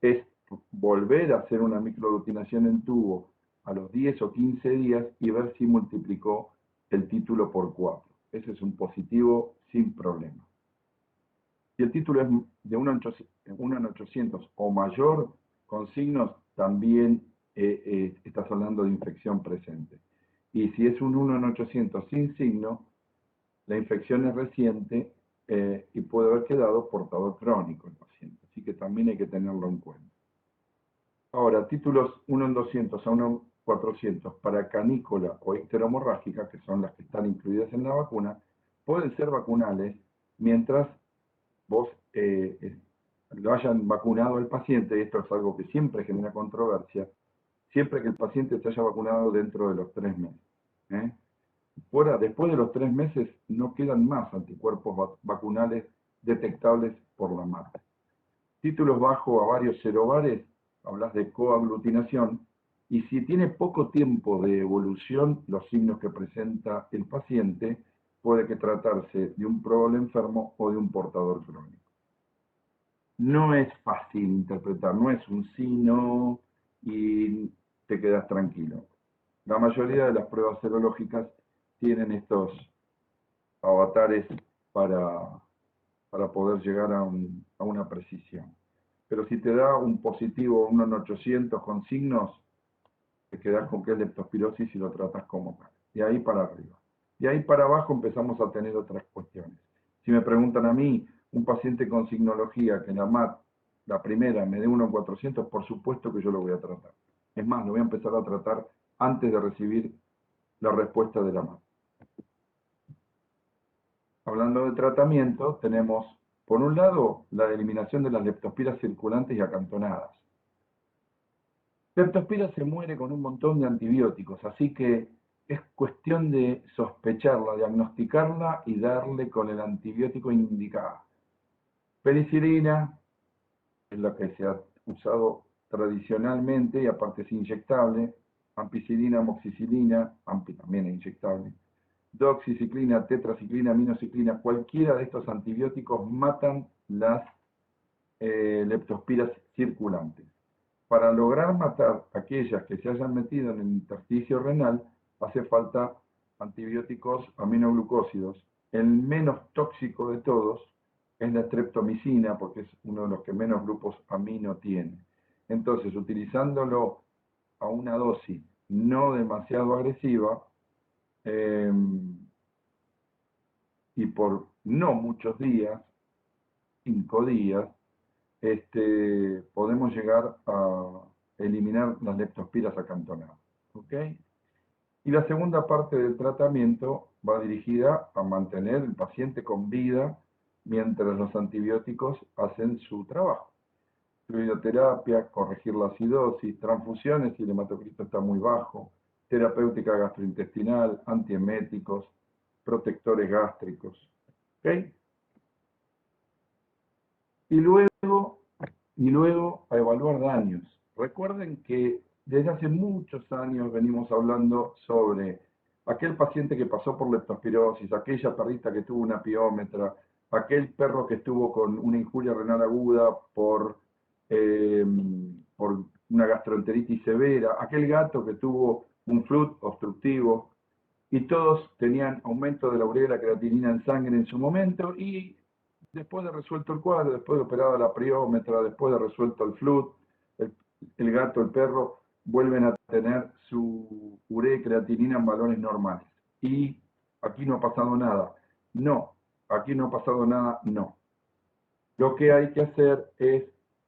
es volver a hacer una microaglutinación en tubo a los 10 o 15 días y ver si multiplicó el título por 4. Ese es un positivo sin problema. Si el título es de 1 en 800 o mayor, con signos, también estás hablando de infección presente. Y si es un 1 en 800 sin signo, la infección es reciente y puede haber quedado portador crónico el paciente. Así que también hay que tenerlo en cuenta. Ahora, títulos 1 en 200 a 1 en 400 para canícola o icteromorrágica, que son las que están incluidas en la vacuna, pueden ser vacunales mientras vos lo hayan vacunado al paciente, y esto es algo que siempre genera controversia, siempre que el paciente se haya vacunado dentro de los 3 meses. Después de los 3 meses no quedan más anticuerpos vacunales detectables por la marca. Títulos bajo a varios serovares, hablas de coaglutinación, Y si tiene poco tiempo de evolución, los signos que presenta el paciente, puede que tratarse de un probable enfermo o de un portador crónico. No es fácil interpretar, no es un sí, no, y te quedas tranquilo. La mayoría de las pruebas serológicas tienen estos avatares para poder llegar a una precisión. Pero si te da un positivo, un 800 con signos, te quedas con que es leptospirosis y lo tratas como tal. De ahí para arriba. De ahí para abajo empezamos a tener otras cuestiones. Si me preguntan a mí, un paciente con signología que la MAT, la primera, me dé 1 en 400, por supuesto que yo lo voy a tratar. Es más, lo voy a empezar a tratar antes de recibir la respuesta de la MAT. Hablando de tratamiento, tenemos, por un lado, la eliminación de las leptospiras circulantes y acantonadas. Leptospira se muere con un montón de antibióticos, así que es cuestión de sospecharla, diagnosticarla y darle con el antibiótico indicado. Penicilina es la que se ha usado tradicionalmente y aparte es inyectable. Ampicilina, amoxicilina, ampi también es inyectable. Doxiciclina, tetraciclina, aminociclina, cualquiera de estos antibióticos matan las leptospiras circulantes. Para lograr matar aquellas que se hayan metido en el intersticio renal, hace falta antibióticos aminoglucósidos. El menos tóxico de todos es la streptomicina, porque es uno de los que menos grupos amino tiene. Entonces, utilizándolo a una dosis no demasiado agresiva, y por no muchos días, 5 días, podemos llegar a eliminar las leptospiras acantonadas. ¿Ok? Y la segunda parte del tratamiento va dirigida a mantener el paciente con vida mientras los antibióticos hacen su trabajo. Fluidoterapia, corregir la acidosis, transfusiones si el hematocrito está muy bajo, terapéutica gastrointestinal, antieméticos, protectores gástricos. ¿Ok? Y luego a evaluar daños. Recuerden que desde hace muchos años venimos hablando sobre aquel paciente que pasó por leptospirosis, aquella perrita que tuvo una piómetra, aquel perro que estuvo con una injuria renal aguda por una gastroenteritis severa, aquel gato que tuvo un flut obstructivo, y todos tenían aumento de la urea y la creatinina en sangre en su momento, y después de resuelto el cuadro, después de operada la priómetra, después de resuelto el flut, el gato, el perro, vuelven a tener su urea y creatinina en valores normales. Y aquí no ha pasado nada. No, aquí no ha pasado nada, no. Lo que hay que hacer es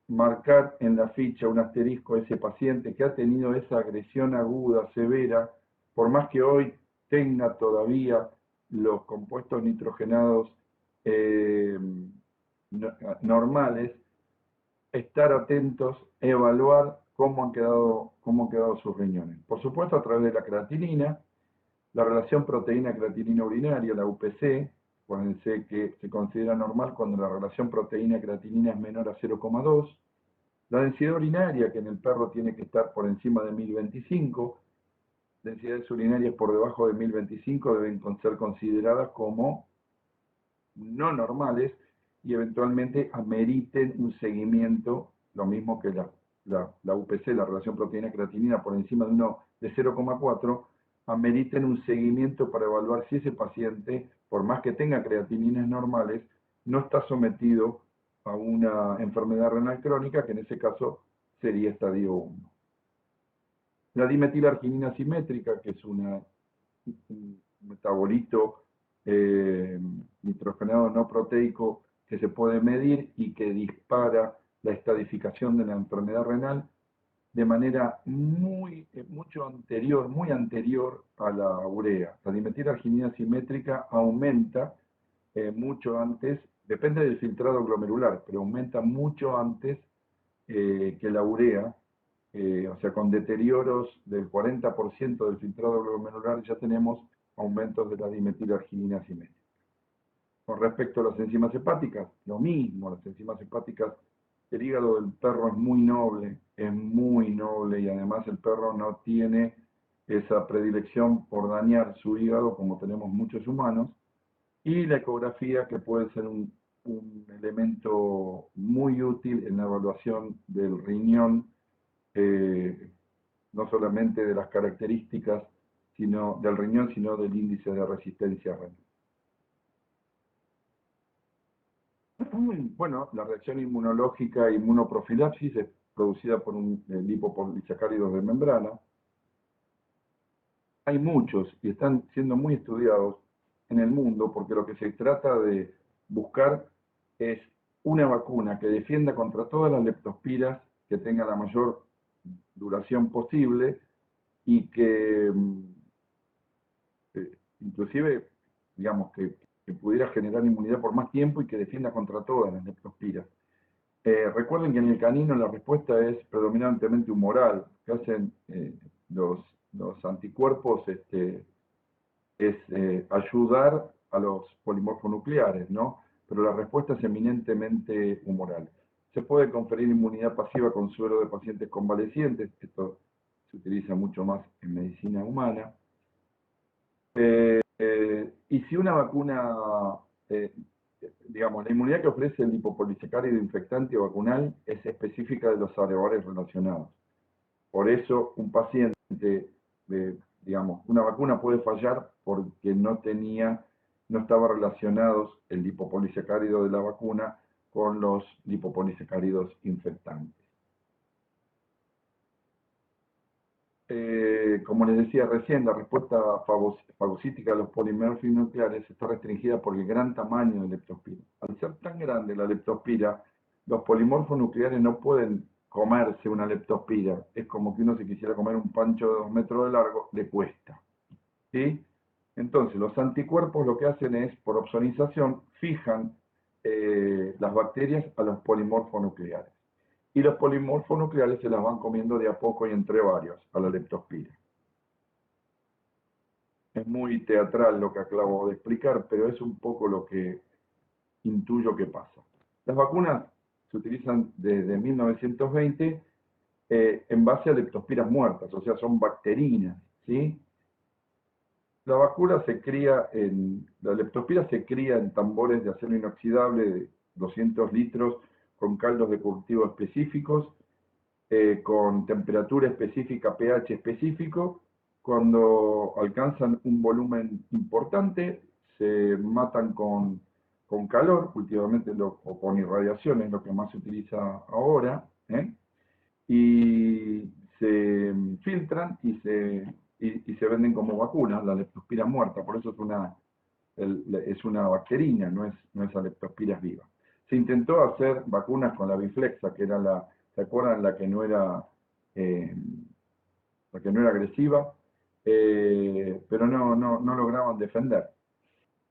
marcar en la ficha un asterisco a ese paciente que ha tenido esa agresión aguda, severa, por más que hoy tenga todavía los compuestos nitrogenados normales, estar atentos, evaluar cómo han quedado sus riñones. Por supuesto, a través de la creatinina, la relación proteína-creatinina urinaria, la UPC, acuérdense que se considera normal cuando la relación proteína-creatinina es menor a 0,2. La densidad urinaria, que en el perro tiene que estar por encima de 1025, densidades urinarias por debajo de 1025 deben ser consideradas como no normales y eventualmente ameriten un seguimiento, lo mismo que la UPC, la relación proteína-creatinina, por encima de 0,4, ameriten un seguimiento para evaluar si ese paciente, por más que tenga creatininas normales, no está sometido a una enfermedad renal crónica, que en ese caso sería estadio 1. La dimetilarginina simétrica, que es un metabolito nitrogenado no proteico que se puede medir y que dispara la estadificación de la enfermedad renal de manera mucho anterior, muy anterior a la urea. La dimetilarginina simétrica aumenta mucho antes, depende del filtrado glomerular, pero aumenta mucho antes que la urea, o sea, con deterioros del 40% del filtrado glomerular ya tenemos aumentos de la dimetilarginina simétrica. Con respecto a las enzimas hepáticas, lo mismo, las enzimas hepáticas el hígado del perro es muy noble y además el perro no tiene esa predilección por dañar su hígado como tenemos muchos humanos, y la ecografía, que puede ser un elemento muy útil en la evaluación del riñón, no solamente de las características del riñón, sino del índice de resistencia renal. Bueno, la reacción inmunológica e inmunoprofilaxis es producida por un lipopolisacáridos de membrana. Hay muchos y están siendo muy estudiados en el mundo, porque lo que se trata de buscar es una vacuna que defienda contra todas las leptospiras, que tenga la mayor duración posible y que inclusive, digamos, que pudiera generar inmunidad por más tiempo y que defienda contra todas las leptospiras. Recuerden que en el canino la respuesta es predominantemente humoral. Lo que hacen los anticuerpos es ayudar a los polimorfonucleares, ¿no? Pero la respuesta es eminentemente humoral. Se puede conferir inmunidad pasiva con suero de pacientes convalecientes. Esto se utiliza mucho más en medicina humana. Y si una vacuna, digamos, la inmunidad que ofrece el lipopolisacárido infectante o vacunal es específica de los alveolares relacionados. Por eso un paciente, digamos, una vacuna puede fallar porque no estaba relacionados el lipopolisacárido de la vacuna con los lipopolisacáridos infectantes. Como les decía recién, la respuesta fagocítica a los polimorfonucleares está restringida por el gran tamaño de la leptospira. Al ser tan grande la leptospira, los polimorfonucleares no pueden comerse una leptospira. Es como que uno se quisiera comer un pancho de 2 metros de largo, le cuesta. ¿Sí? Entonces, los anticuerpos lo que hacen es, por opsonización, fijan las bacterias a los polimorfonucleares. Y los polimorfonucleares se las van comiendo de a poco y entre varios a la leptospira. Es muy teatral lo que acabo de explicar, pero es un poco lo que intuyo que pasa. Las vacunas se utilizan desde 1920 en base a leptospiras muertas, o sea, son bacterinas, ¿sí? La leptospira se cría en tambores de acero inoxidable de 200 litros con caldos de cultivo específicos, con temperatura específica, pH específico. Cuando alcanzan un volumen importante, se matan con calor, últimamente, o con irradiación, es lo que más se utiliza ahora, y se filtran y se venden como vacunas, la leptospira muerta, por eso es una bacterina, no es la leptospira viva. Se intentó hacer vacunas con la biflexa, que era ¿se acuerdan? La que no era agresiva, pero no lograban defender.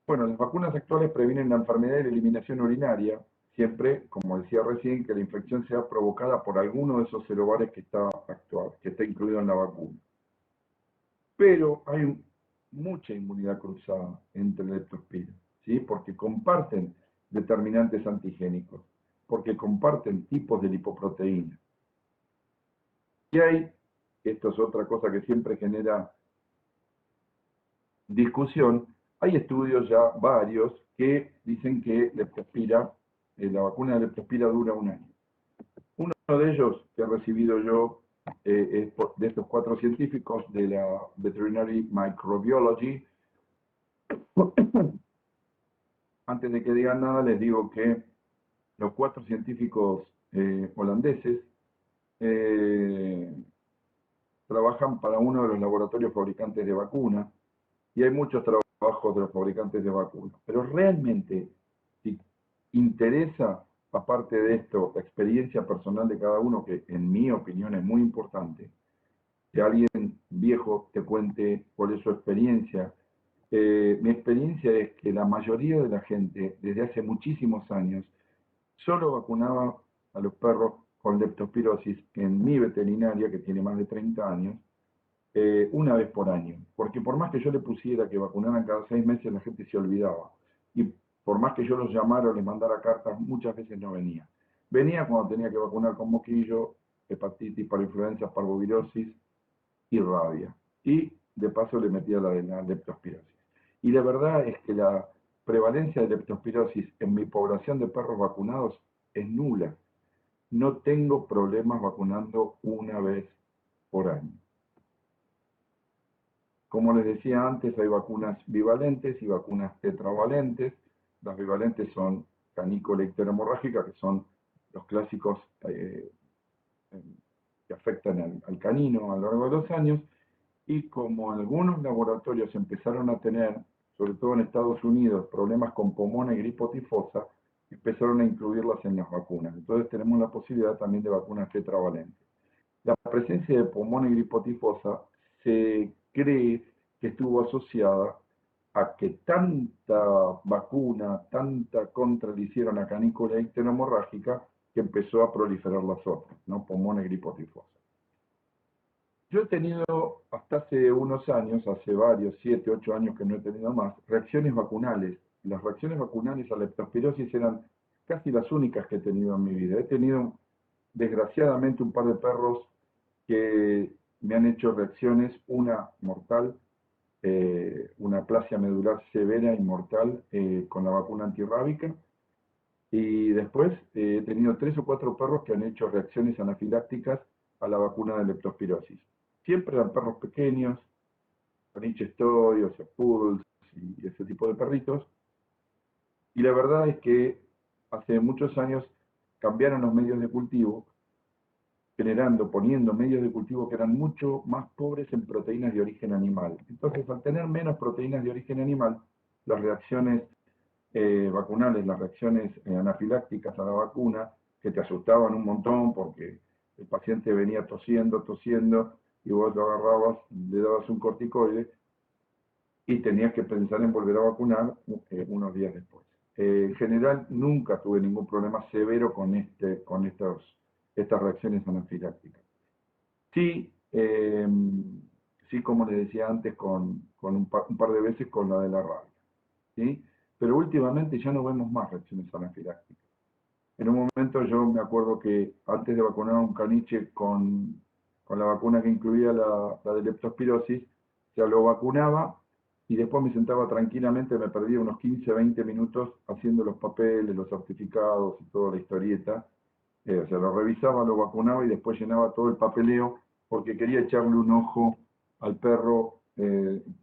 Bueno, las vacunas actuales previenen la enfermedad y la eliminación urinaria, siempre, como decía recién, que la infección sea provocada por alguno de esos serobares que está incluido en la vacuna. Pero hay mucha inmunidad cruzada entre leptospiras, ¿sí? Porque comparten determinantes antigénicos, porque comparten tipos de lipoproteínas. Y esto es otra cosa que siempre genera discusión, hay estudios ya varios que dicen que la vacuna de leptospira dura 1 año. Uno de ellos que he recibido yo es de estos 4 científicos de la Veterinary Microbiology. Antes de que digan nada, les digo que los 4 científicos holandeses trabajan para uno de los laboratorios fabricantes de vacunas, y hay muchos trabajos de los fabricantes de vacunas. Pero realmente, si interesa, aparte de esto, la experiencia personal de cada uno, que en mi opinión es muy importante, que alguien viejo te cuente cuál es su experiencia. Mi experiencia es que la mayoría de la gente, desde hace muchísimos años, solo vacunaba a los perros con leptospirosis en mi veterinaria, que tiene más de 30 años, una vez por año, porque por más que yo le pusiera que vacunaran cada 6 meses, la gente se olvidaba, y por más que yo los llamara o les mandara cartas, muchas veces no venía. Venía cuando tenía que vacunar con moquillo, hepatitis, parainfluenza, parvovirosis y rabia. Y de paso le metía la de la leptospirosis. Y la verdad es que la prevalencia de leptospirosis en mi población de perros vacunados es nula. No tengo problemas vacunando una vez por año. Como les decía antes, hay vacunas bivalentes y vacunas tetravalentes. Las bivalentes son canícula icterohemorrágica, que son los clásicos que afectan al canino a lo largo de los años. Y como algunos laboratorios empezaron a tener, sobre todo en Estados Unidos, problemas con pomona y gripo tifosa, empezaron a incluirlas en las vacunas. Entonces tenemos la posibilidad también de vacunas tetravalentes. La presencia de pomona y gripo tifosa se cree que estuvo asociada a que tanta vacuna, tanta contra le hicieron a canícula icterohemorrágica que empezó a proliferar las otras, ¿no? Pomona y gripo tifosa. Yo he tenido hasta hace unos años, hace varios, 7, 8 años que no he tenido más, reacciones vacunales. Las reacciones vacunales a la leptospirosis eran casi las únicas que he tenido en mi vida. He tenido, desgraciadamente, un par de perros que me han hecho reacciones, una mortal, una aplasia medular severa y mortal con la vacuna antirrábica. Y después he tenido 3 o 4 perros que han hecho reacciones anafilácticas a la vacuna de leptospirosis. Siempre eran perros pequeños, caniches toy, o sea, poodles y ese tipo de perritos. Y la verdad es que hace muchos años cambiaron los medios de cultivo, poniendo medios de cultivo que eran mucho más pobres en proteínas de origen animal. Entonces, al tener menos proteínas de origen animal, las reacciones vacunales, las reacciones anafilácticas a la vacuna, que te asustaban un montón porque el paciente venía tosiendo, y vos lo agarrabas, le dabas un corticoide y tenías que pensar en volver a vacunar unos días después. En general, nunca tuve ningún problema severo con estas reacciones anafilácticas. Sí, sí, como les decía antes, con un par de veces con la de la rabia, ¿sí? Pero últimamente ya no vemos más reacciones anafilácticas. En un momento yo me acuerdo que antes de vacunar a un caniche con la vacuna que incluía la de leptospirosis, ya lo vacunaba y después me sentaba tranquilamente, me perdía unos 15, 20 minutos haciendo los papeles, los certificados y toda la historieta. O sea, lo revisaba, lo vacunaba y después llenaba todo el papeleo porque quería echarle un ojo al perro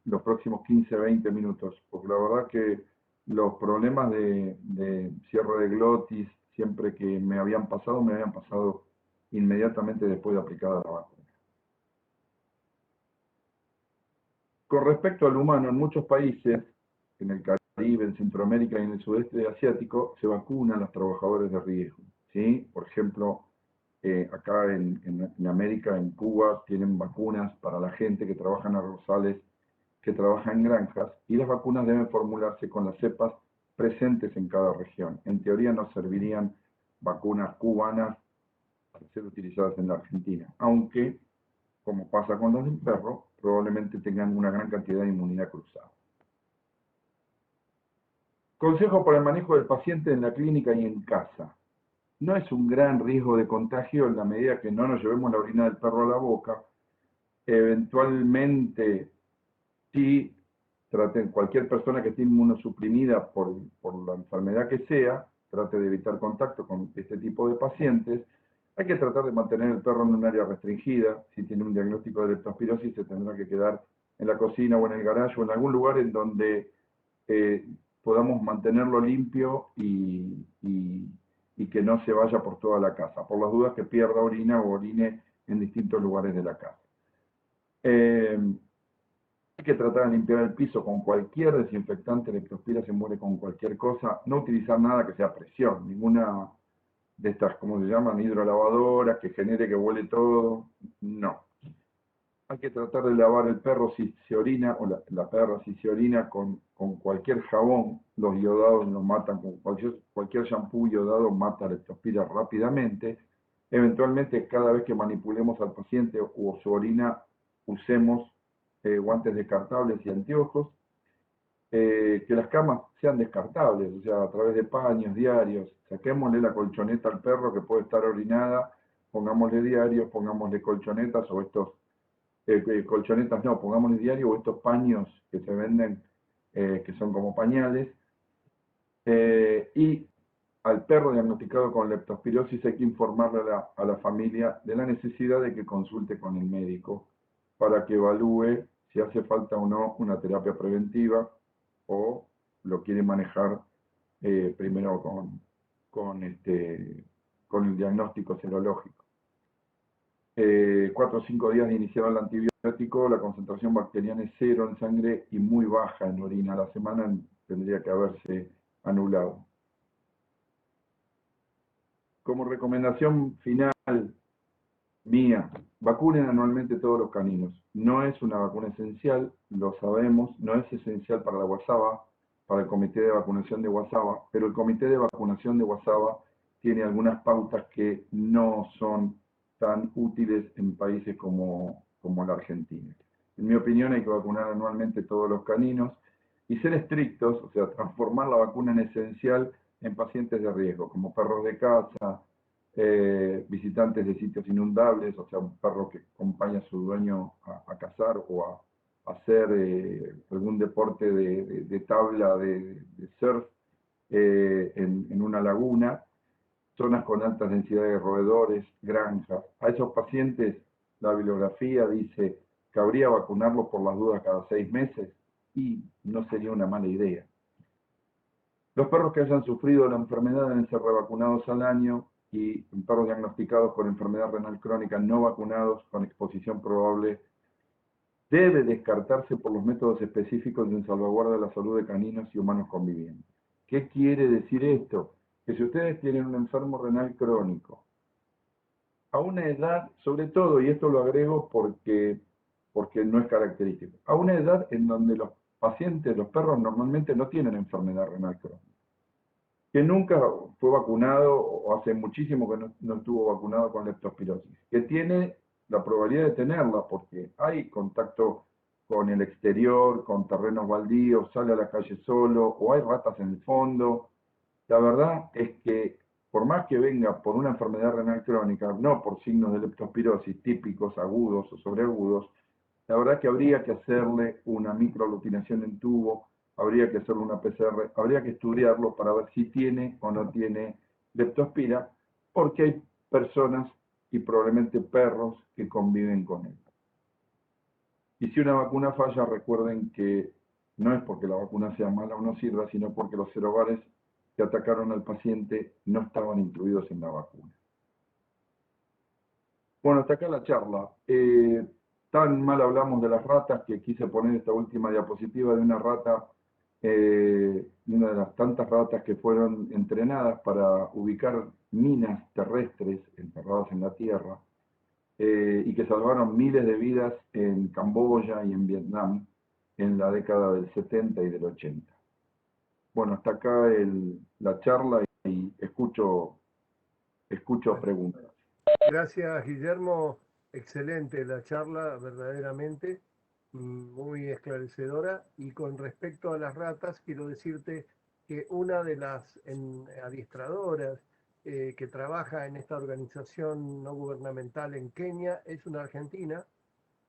los próximos 15, 20 minutos. Porque la verdad que los problemas de cierre de glotis, siempre que me habían pasado inmediatamente después de aplicada la vacuna. Con respecto al humano, en muchos países, en el Caribe, en Centroamérica y en el sudeste asiático, se vacunan a los trabajadores de riesgo, ¿sí? Por ejemplo, acá en América, en Cuba, tienen vacunas para la gente que trabaja en arrozales, que trabaja en granjas, y las vacunas deben formularse con las cepas presentes en cada región. En teoría no servirían vacunas cubanas para ser utilizadas en la Argentina, aunque, como pasa con las del perro, probablemente tengan una gran cantidad de inmunidad cruzada. Consejo para el manejo del paciente en la clínica y en casa. No es un gran riesgo de contagio en la medida que no nos llevemos la orina del perro a la boca. Eventualmente, sí, traten cualquier persona que esté inmunosuprimida por la enfermedad que sea, trate de evitar contacto con este tipo de pacientes. Hay que tratar de mantener el perro en un área restringida. Si tiene un diagnóstico de leptospirosis, se tendrá que quedar en la cocina o en el garaje o en algún lugar en donde podamos mantenerlo limpio y que no se vaya por toda la casa, por las dudas que pierda orina o orine en distintos lugares de la casa. Hay que tratar de limpiar el piso con cualquier desinfectante, leptospira se muere con cualquier cosa, no utilizar nada que sea presión, ninguna de estas, ¿cómo se llaman?, hidrolavadoras que genere que huele todo, no. Hay que tratar de lavar el perro si se orina, o la perra si se orina con cualquier jabón. Los iodados lo matan, con cualquier shampoo iodado mata la leptospira rápidamente. Eventualmente, cada vez que manipulemos al paciente o su orina, usemos guantes descartables y anteojos. que las camas sean descartables, o sea, a través de paños diarios. Saquémosle la colchoneta al perro que puede estar orinada, pongámosle diarios, pongámosle colchonetas o estos, colchonetas no, pongámosle diario o estos paños que se venden, que son como pañales. Y al perro diagnosticado con leptospirosis hay que informarle a la familia de la necesidad de que consulte con el médico para que evalúe si hace falta o no una terapia preventiva o lo quiere manejar primero con el diagnóstico serológico. 4 o 5 días de iniciar el antibiótico, la concentración bacteriana es 0 en sangre y muy baja en orina. A la semana tendría que haberse anulado. Como recomendación final mía, vacunen anualmente todos los caninos. No es una vacuna esencial, lo sabemos, no es esencial para la guasaba, para el comité de vacunación de guasaba, pero el comité de vacunación de guasaba tiene algunas pautas que no son tan útiles en países como la Argentina. En mi opinión hay que vacunar anualmente todos los caninos y ser estrictos, o sea, transformar la vacuna en esencial en pacientes de riesgo, como perros de casa, visitantes de sitios inundables, o sea, un perro que acompaña a su dueño a cazar o a hacer algún deporte de tabla, de surf en una laguna, zonas con altas densidades de roedores, granjas. A esos pacientes la bibliografía dice que habría vacunarlos por las dudas cada 6 meses y no sería una mala idea. Los perros que hayan sufrido la enfermedad deben ser revacunados al año y perros diagnosticados con enfermedad renal crónica no vacunados con exposición probable debe descartarse por los métodos específicos en salvaguarda de la salud de caninos y humanos convivientes. ¿Qué quiere decir esto? Que si ustedes tienen un enfermo renal crónico, a una edad, sobre todo, y esto lo agrego porque no es característico, a una edad en donde los pacientes, los perros normalmente no tienen enfermedad renal crónica, que nunca fue vacunado o hace muchísimo que no estuvo vacunado con leptospirosis, que tiene la probabilidad de tenerla porque hay contacto con el exterior, con terrenos baldíos, sale a la calle solo o hay ratas en el fondo. La verdad es que por más que venga por una enfermedad renal crónica, no por signos de leptospirosis típicos, agudos o sobreagudos, la verdad que habría que hacerle una microaglutinación en tubo, habría que hacerle una PCR, habría que estudiarlo para ver si tiene o no tiene leptospira, porque hay personas y probablemente perros que conviven con él. Y si una vacuna falla, recuerden que no es porque la vacuna sea mala o no sirva, sino porque los serobares que atacaron al paciente no estaban incluidos en la vacuna. Bueno, hasta acá la charla. Tan mal hablamos de las ratas que quise poner esta última diapositiva de una rata, una de las tantas ratas que fueron entrenadas para ubicar minas terrestres enterradas en la tierra y que salvaron miles de vidas en Camboya y en Vietnam en la década del 70 y del 80. Bueno, hasta acá la charla y escucho preguntas. Gracias, Guillermo. Excelente la charla, verdaderamente muy esclarecedora. Y con respecto a las ratas, quiero decirte que una de las adiestradoras que trabaja en esta organización no gubernamental en Kenia es una argentina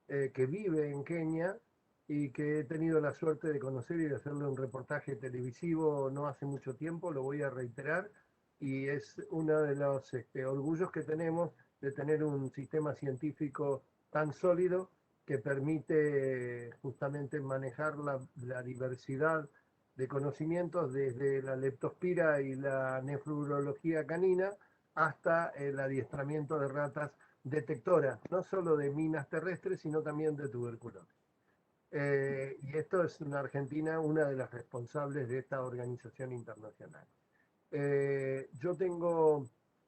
que vive en Kenia y que he tenido la suerte de conocer y de hacerle un reportaje televisivo no hace mucho tiempo, lo voy a reiterar, y es uno de los orgullos que tenemos de tener un sistema científico tan sólido que permite justamente manejar la diversidad de conocimientos desde la leptospira y la nefrología canina hasta el adiestramiento de ratas detectoras, no solo de minas terrestres, sino también de tuberculosis. Y esto es en Argentina una de las responsables de esta organización internacional. Yo tengo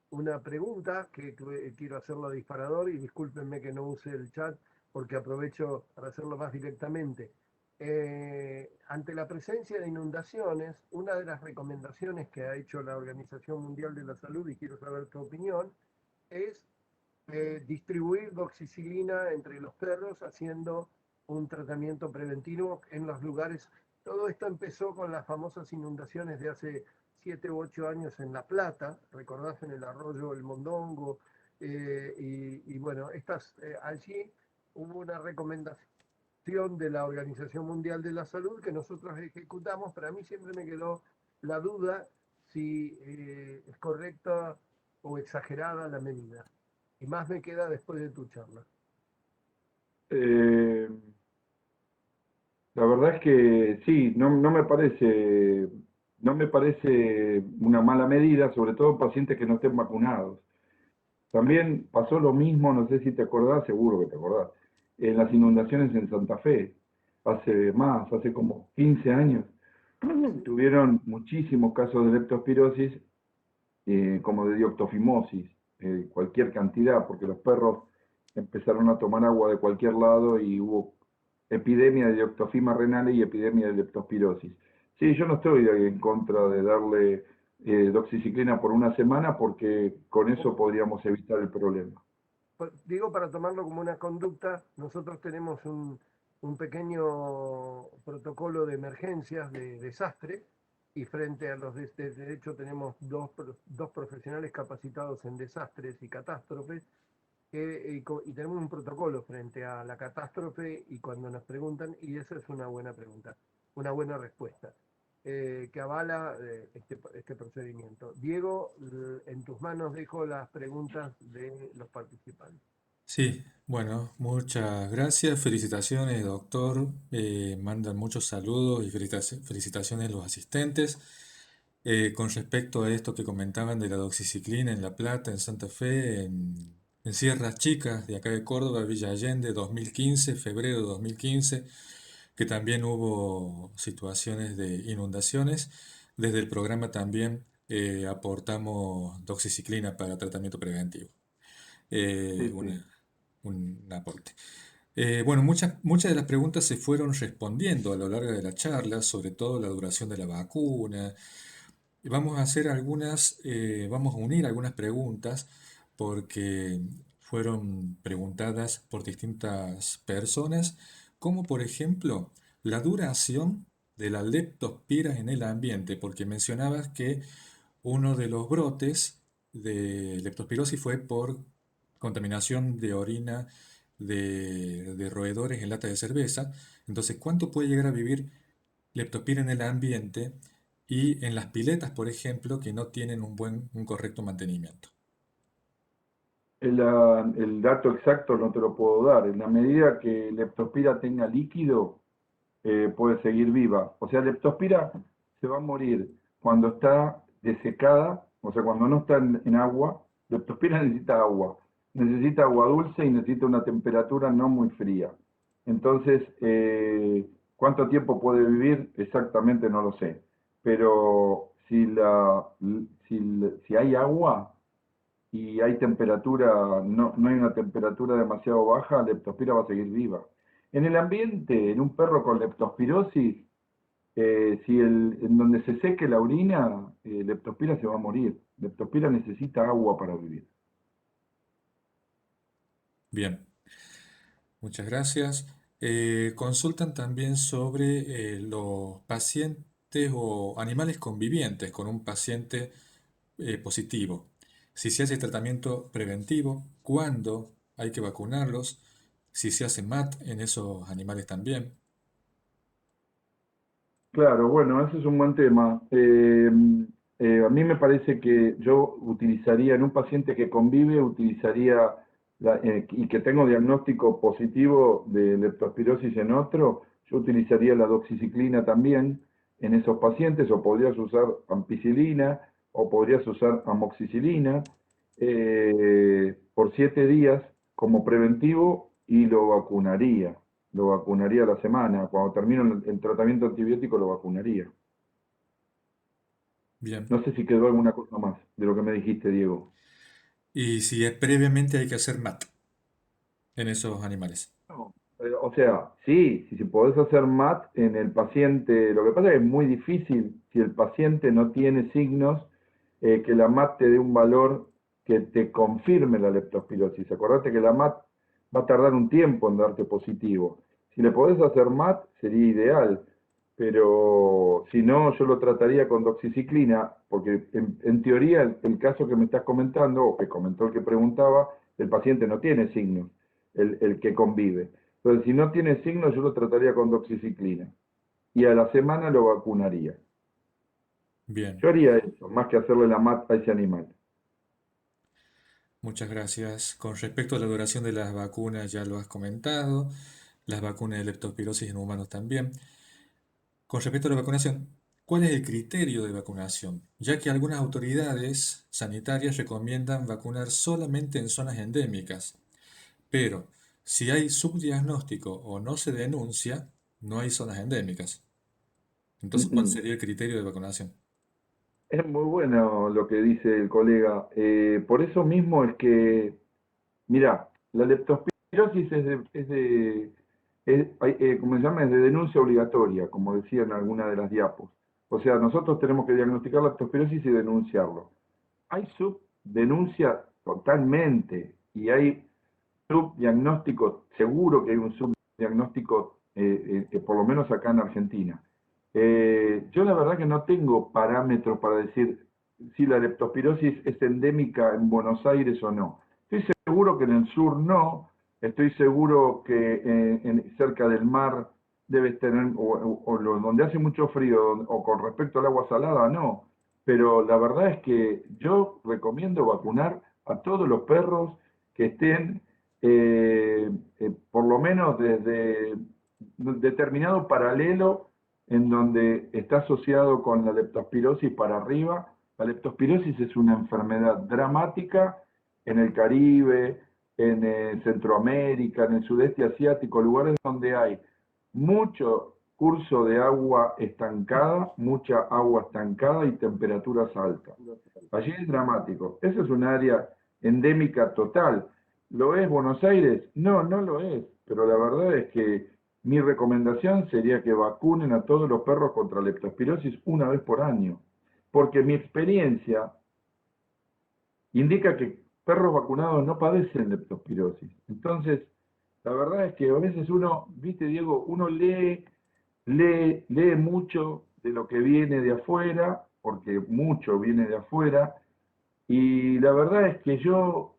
una pregunta que quiero hacerlo a disparador y discúlpenme que no use el chat porque aprovecho para hacerlo más directamente. Ante la presencia de inundaciones, una de las recomendaciones que ha hecho la Organización Mundial de la Salud, y quiero saber tu opinión, es distribuir doxicilina entre los perros haciendo un tratamiento preventivo en los lugares Todo esto empezó con las famosas inundaciones de hace 7 u 8 años en La Plata, recordás, en el arroyo El Mondongo, y bueno, allí hubo una recomendación de la Organización Mundial de la Salud que nosotros ejecutamos, pero a mí siempre me quedó la duda si es correcta o exagerada la medida. Y más me queda después de tu charla. Eh, la verdad es que sí, no me parece una mala medida, sobre todo en pacientes que no estén vacunados. También pasó lo mismo, no sé si te acordás, seguro que te acordás, en las inundaciones en Santa Fe, hace como 15 años, tuvieron muchísimos casos de leptospirosis, como de dioctofimosis, cualquier cantidad, porque los perros empezaron a tomar agua de cualquier lado y hubo epidemia de dioctofima renale y epidemia de leptospirosis. Sí, yo no estoy en contra de darle doxiciclina por una semana porque con eso podríamos evitar el problema. Digo, para tomarlo como una conducta, nosotros tenemos un pequeño protocolo de emergencias, de desastre, y frente a de hecho tenemos dos profesionales capacitados en desastres y catástrofes, y tenemos un protocolo frente a la catástrofe y cuando nos preguntan, y esa es una buena pregunta, una buena respuesta, que avala este procedimiento. Diego, en tus manos dejo las preguntas de los participantes. Sí, bueno, muchas gracias, felicitaciones, doctor. Mandan muchos saludos y felicitaciones los asistentes. Con respecto a esto que comentaban de la doxiciclina en La Plata, en Santa Fe, en Sierras Chicas, de acá de Córdoba, Villa Allende, 2015, febrero de 2015, que también hubo situaciones de inundaciones. Desde el programa también aportamos doxiciclina para tratamiento preventivo. Sí, Eh, sí. una- un aporte. Bueno, muchas de las preguntas se fueron respondiendo a lo largo de la charla, sobre todo la duración de la vacuna. Y vamos a hacer vamos a unir algunas preguntas porque fueron preguntadas por distintas personas, como por ejemplo la duración de la leptospira en el ambiente, porque mencionabas que uno de los brotes de leptospirosis fue por contaminación de orina de roedores en lata de cerveza. Entonces, ¿cuánto puede llegar a vivir leptospira en el ambiente y en las piletas, por ejemplo, que no tienen un correcto mantenimiento? El dato exacto no te lo puedo dar. En la medida que leptospira tenga líquido, puede seguir viva. O sea, leptospira se va a morir cuando está desecada, o sea, cuando no está en agua. Leptospira necesita agua dulce y necesita una temperatura no muy fría. Entonces, ¿cuánto tiempo puede vivir? Exactamente no lo sé. Pero si hay agua y hay temperatura, no hay una temperatura demasiado baja, la leptospira va a seguir viva. En el ambiente, en un perro con leptospirosis, en donde se seque la orina, leptospira se va a morir. Leptospira necesita agua para vivir. Bien, muchas gracias. Consultan también sobre los pacientes o animales convivientes con un paciente positivo. Si se hace tratamiento preventivo, cuándo hay que vacunarlos, si se hace MAT en esos animales también. Claro, bueno, ese es un buen tema. A mí me parece que yo utilizaría, en un paciente que convive, y que tengo diagnóstico positivo de leptospirosis en otro, yo utilizaría la doxiciclina también en esos pacientes, o podrías usar ampicilina, o podrías usar amoxicilina, por 7 días como preventivo y lo vacunaría a la semana. Cuando termino el tratamiento antibiótico lo vacunaría. Bien. No sé si quedó alguna cosa más de lo que me dijiste, Diego. Y si previamente hay que hacer MAT en esos animales. No, o sea, sí, si podés hacer MAT en el paciente, lo que pasa es que es muy difícil si el paciente no tiene signos, que la MAT te dé un valor que te confirme la leptospirosis. Acordate que la MAT va a tardar un tiempo en darte positivo. Si le podés hacer MAT, sería ideal. pero si no, yo lo trataría con doxiciclina, porque en teoría el caso que me estás comentando, o que comentó el que preguntaba, el paciente no tiene signos, el que convive. Entonces, si no tiene signos, yo lo trataría con doxiciclina. Y a la semana lo vacunaría. Bien, Yo haría eso, más que hacerle la mat a ese animal. muchas gracias. Con respecto a la duración de las vacunas, ya lo has comentado. Las vacunas de leptospirosis en humanos también. Con respecto a la vacunación, ¿cuál es el criterio de vacunación? Ya que algunas autoridades sanitarias recomiendan vacunar solamente en zonas endémicas, pero si hay subdiagnóstico o no se denuncia, no hay zonas endémicas. Entonces, ¿cuál sería el criterio de vacunación? Es muy bueno lo que dice el colega. Por eso mismo es que, mira, la leptospirosis ¿cómo se llama? Es de denuncia obligatoria, como decía en alguna de las diapos. O sea, nosotros tenemos que diagnosticar la leptospirosis y denunciarlo. Hay subdenuncia totalmente y hay subdiagnóstico, seguro que hay un subdiagnóstico, por lo menos acá en Argentina. Yo la verdad que no tengo parámetros para decir si la leptospirosis es endémica en Buenos Aires o no. Estoy seguro que en el sur no, estoy seguro que cerca del mar debes tener, donde hace mucho frío, o con respecto al agua salada, no. Pero la verdad es que yo recomiendo vacunar a todos los perros que estén por lo menos desde determinado paralelo en donde está asociado con la leptospirosis para arriba. La leptospirosis es una enfermedad dramática en el Caribe, en Centroamérica, en el sudeste asiático, lugares donde hay mucho curso de agua estancada, mucha agua estancada y temperaturas altas. Allí es dramático. Esa es un área endémica total. ¿Lo es Buenos Aires? No, no lo es. Pero la verdad es que mi recomendación sería que vacunen a todos los perros contra leptospirosis una vez por año. Porque mi experiencia indica que perros vacunados no padecen leptospirosis. Entonces, la verdad es que a veces uno, viste Diego, uno lee mucho de lo que viene de afuera, porque mucho viene de afuera, y la verdad es que yo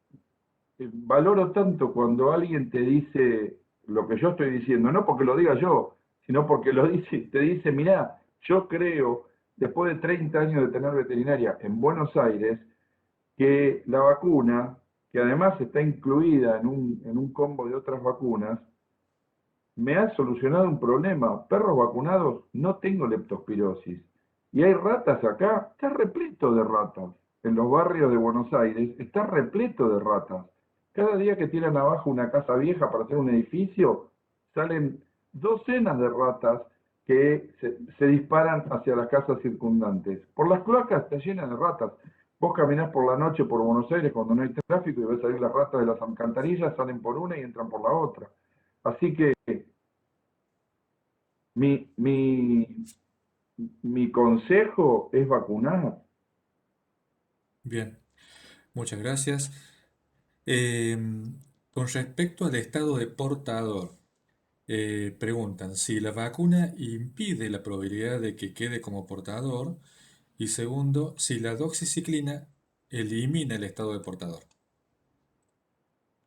valoro tanto cuando alguien te dice lo que yo estoy diciendo, no porque lo diga yo, sino porque lo dice, te dice, mirá, yo creo, después de 30 años de tener veterinaria en Buenos Aires, que la vacuna, que además está incluida en un combo de otras vacunas, me ha solucionado un problema. Perros vacunados, no tengo leptospirosis. Y hay ratas acá, está repleto de ratas. En los barrios de Buenos Aires está repleto de ratas. Cada día que tiran abajo una casa vieja para hacer un edificio, salen docenas de ratas que se disparan hacia las casas circundantes. Por las cloacas está llena de ratas. Vos caminás por la noche por Buenos Aires cuando no hay tráfico y ves salir las ratas de las alcantarillas, salen por una y entran por la otra. Así que mi, mi, mi consejo es vacunar. Bien, muchas gracias. Con respecto al estado de portador, preguntan si la vacuna impide la probabilidad de que quede como portador y segundo, si la doxiciclina elimina el estado de portador.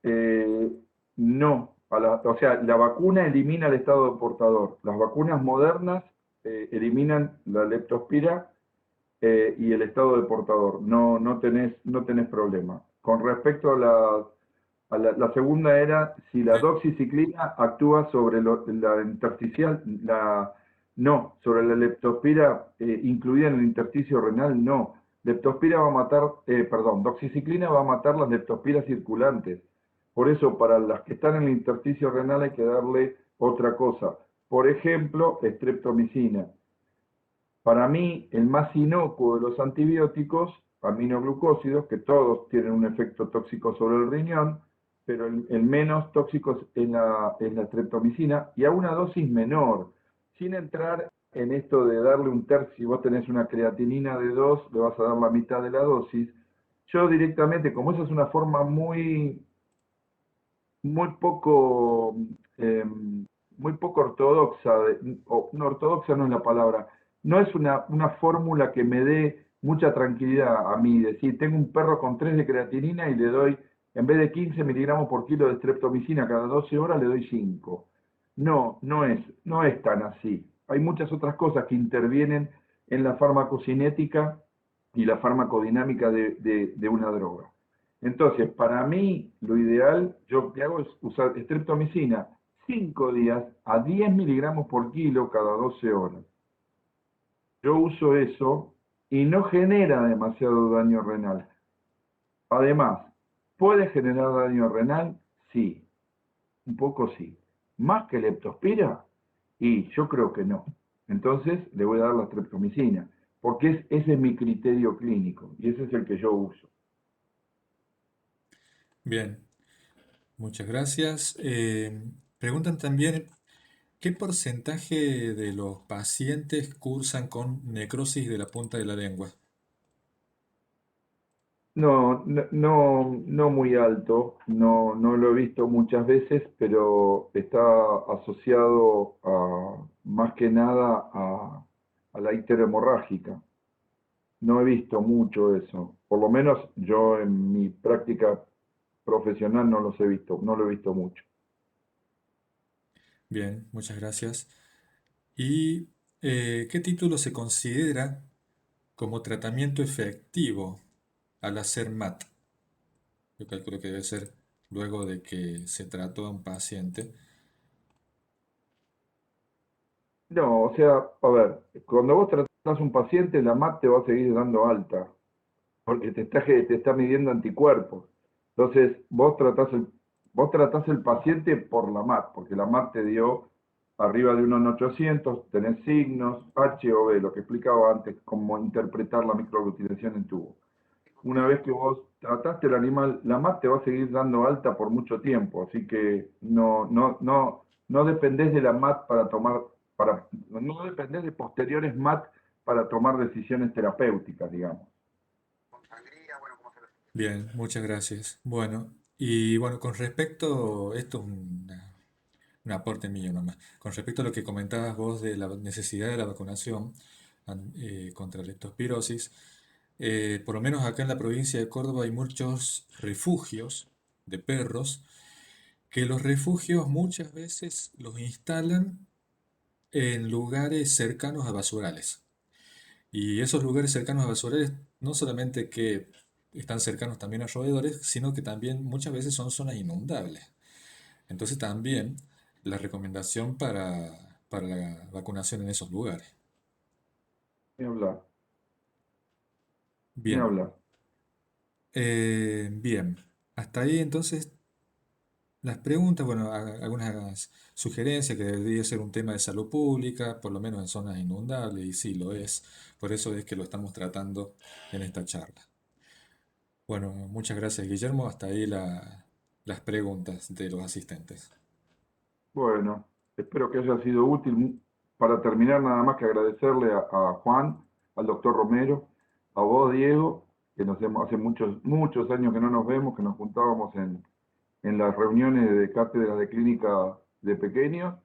Eh, no, o sea, la vacuna elimina el estado de portador. Las vacunas modernas eliminan la leptospira y el estado de portador. No, no tenés problema. Con respecto la segunda era si la Eh, doxiciclina actúa sobre la intersticial, no, sobre la leptospira incluida en el intersticio renal, no. Leptospira va a matar, perdón, doxiciclina va a matar las leptospiras circulantes. Por eso, para las que están en el intersticio renal hay que darle otra cosa. Por ejemplo, streptomicina. Para mí, el más inocuo de los antibióticos, aminoglucósidos, que todos tienen un efecto tóxico sobre el riñón, pero el menos tóxico es la streptomicina y a una dosis menor, sin entrar en esto de darle un tercio, si vos tenés una creatinina de 2, le vas a dar la mitad de la dosis. Yo directamente, como esa es una forma muy poco, eh, muy poco ortodoxa, no ortodoxa no es la palabra, no es una fórmula que me dé mucha tranquilidad a mí, decir, tengo un perro con 3 de creatinina y le doy, en vez de 15 miligramos por kilo de streptomicina cada 12 horas, le doy 5. No, no es tan así. Hay muchas otras cosas que intervienen en la farmacocinética y la farmacodinámica de una droga. Entonces, para mí, lo ideal, yo lo que hago es usar streptomicina 5 días a 10 miligramos por kilo cada 12 horas. Yo uso eso y no genera demasiado daño renal. Además, ¿puede generar daño renal? Sí, un poco sí. ¿Más que leptospira? Y yo creo que no. Entonces le voy a dar la streptomicina, porque ese es mi criterio clínico y ese es el que yo uso. Bien, muchas gracias. Preguntan también, ¿qué porcentaje de los pacientes cursan con necrosis de la punta de la lengua? No, no, no muy alto, no lo he visto muchas veces, pero está asociado más que nada a la icterohemorrágica. No he visto mucho eso, por lo menos yo en mi práctica profesional no los he visto, no lo he visto mucho. Bien, muchas gracias. ¿Y qué título se considera como tratamiento efectivo al hacer MAT? Yo calculo que debe ser luego de que se trató a un paciente. No, o sea, a ver, cuando vos tratás un paciente, la MAT te va a seguir dando alta, porque te está midiendo anticuerpos. Entonces, vos tratás el paciente por la MAT, porque la MAT te dio arriba de 1 en 800, tenés signos, H o B, lo que explicaba antes, cómo interpretar la microaglutinación en tubo. Una vez que vos trataste el animal, la MAT te va a seguir dando alta por mucho tiempo, así que no dependés de la MAT no dependés de posteriores MAT para tomar decisiones terapéuticas, digamos. Bien, muchas gracias. Bueno, y bueno, con respecto, esto es un aporte mío nomás, con respecto a lo que comentabas vos de la necesidad de la vacunación contra la leptospirosis, por lo menos acá en la provincia de Córdoba hay muchos refugios de perros, que los refugios muchas veces los instalan en lugares cercanos a basurales. Y esos lugares cercanos a basurales no solamente que están cercanos también a roedores, sino que también muchas veces son zonas inundables. Entonces también la recomendación para la vacunación en esos lugares. Ni hablar, ni Bien, hablar. bien. Hasta ahí entonces las preguntas, bueno, algunas sugerencias que debería ser un tema de salud pública, por lo menos en zonas inundables, y sí lo es. Por eso es que lo estamos tratando en esta charla. Bueno, muchas gracias, Guillermo. Hasta ahí las preguntas de los asistentes. Bueno, espero que haya sido útil. Para terminar, nada más que agradecerle a Juan, al doctor Romero, a vos, Diego, que hace muchos años que no nos vemos, que nos juntábamos en las reuniones de cátedras de clínica de pequeños,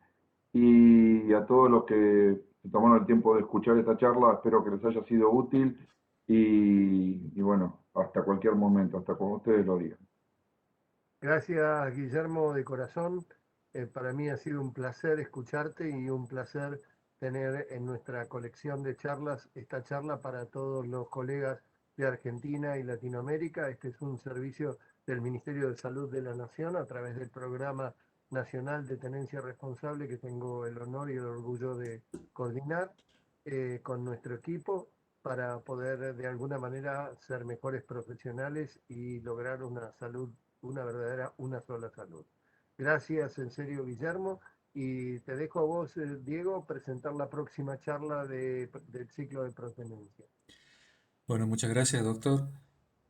y a todos los que se tomaron el tiempo de escuchar esta charla, espero que les haya sido útil y bueno, hasta cualquier momento, hasta cuando ustedes lo digan. Gracias, Guillermo, de corazón. Para mí ha sido un placer escucharte y un placer tener en nuestra colección de charlas esta charla para todos los colegas de Argentina y Latinoamérica. Este es un servicio del Ministerio de Salud de la Nación a través del Programa Nacional de Tenencia Responsable que tengo el honor y el orgullo de coordinar con nuestro equipo para poder de alguna manera ser mejores profesionales y lograr una salud, una verdadera, una sola salud. Gracias en serio, Guillermo, y te dejo a vos, Diego, presentar la próxima charla del ciclo de protenencia. Bueno, muchas gracias, doctor.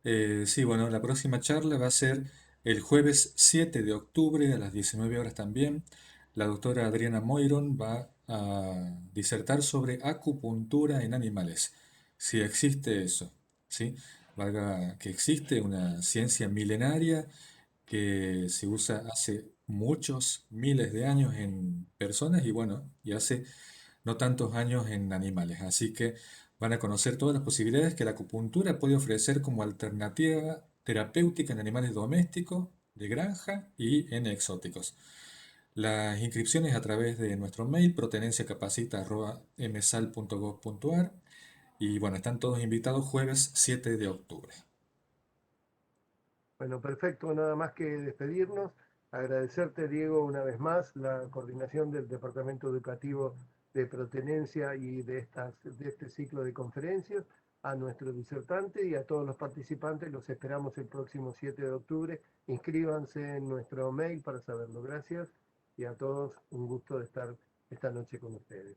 Sí, bueno, la próxima charla va a ser el jueves 7 de octubre a las 19 horas también. La doctora Adriana Moiron va a disertar sobre acupuntura en animales. Si existe eso, ¿sí? Valga que existe una ciencia milenaria que se usa hace muchos miles de años en personas y bueno, y hace no tantos años en animales. Así que van a conocer todas las posibilidades que la acupuntura puede ofrecer como alternativa terapéutica en animales domésticos, de granja y en exóticos. Las inscripciones a través de nuestro mail protenenciacapacita@msal.gov.ar y bueno, están todos invitados jueves 7 de octubre. Bueno, perfecto, nada más que despedirnos. Agradecerte, Diego, una vez más la coordinación del Departamento Educativo de Protenencia y de este ciclo de conferencias, a nuestro disertante y a todos los participantes. Los esperamos el próximo 7 de octubre. Inscríbanse en nuestro mail para saberlo. Gracias y a todos un gusto de estar esta noche con ustedes.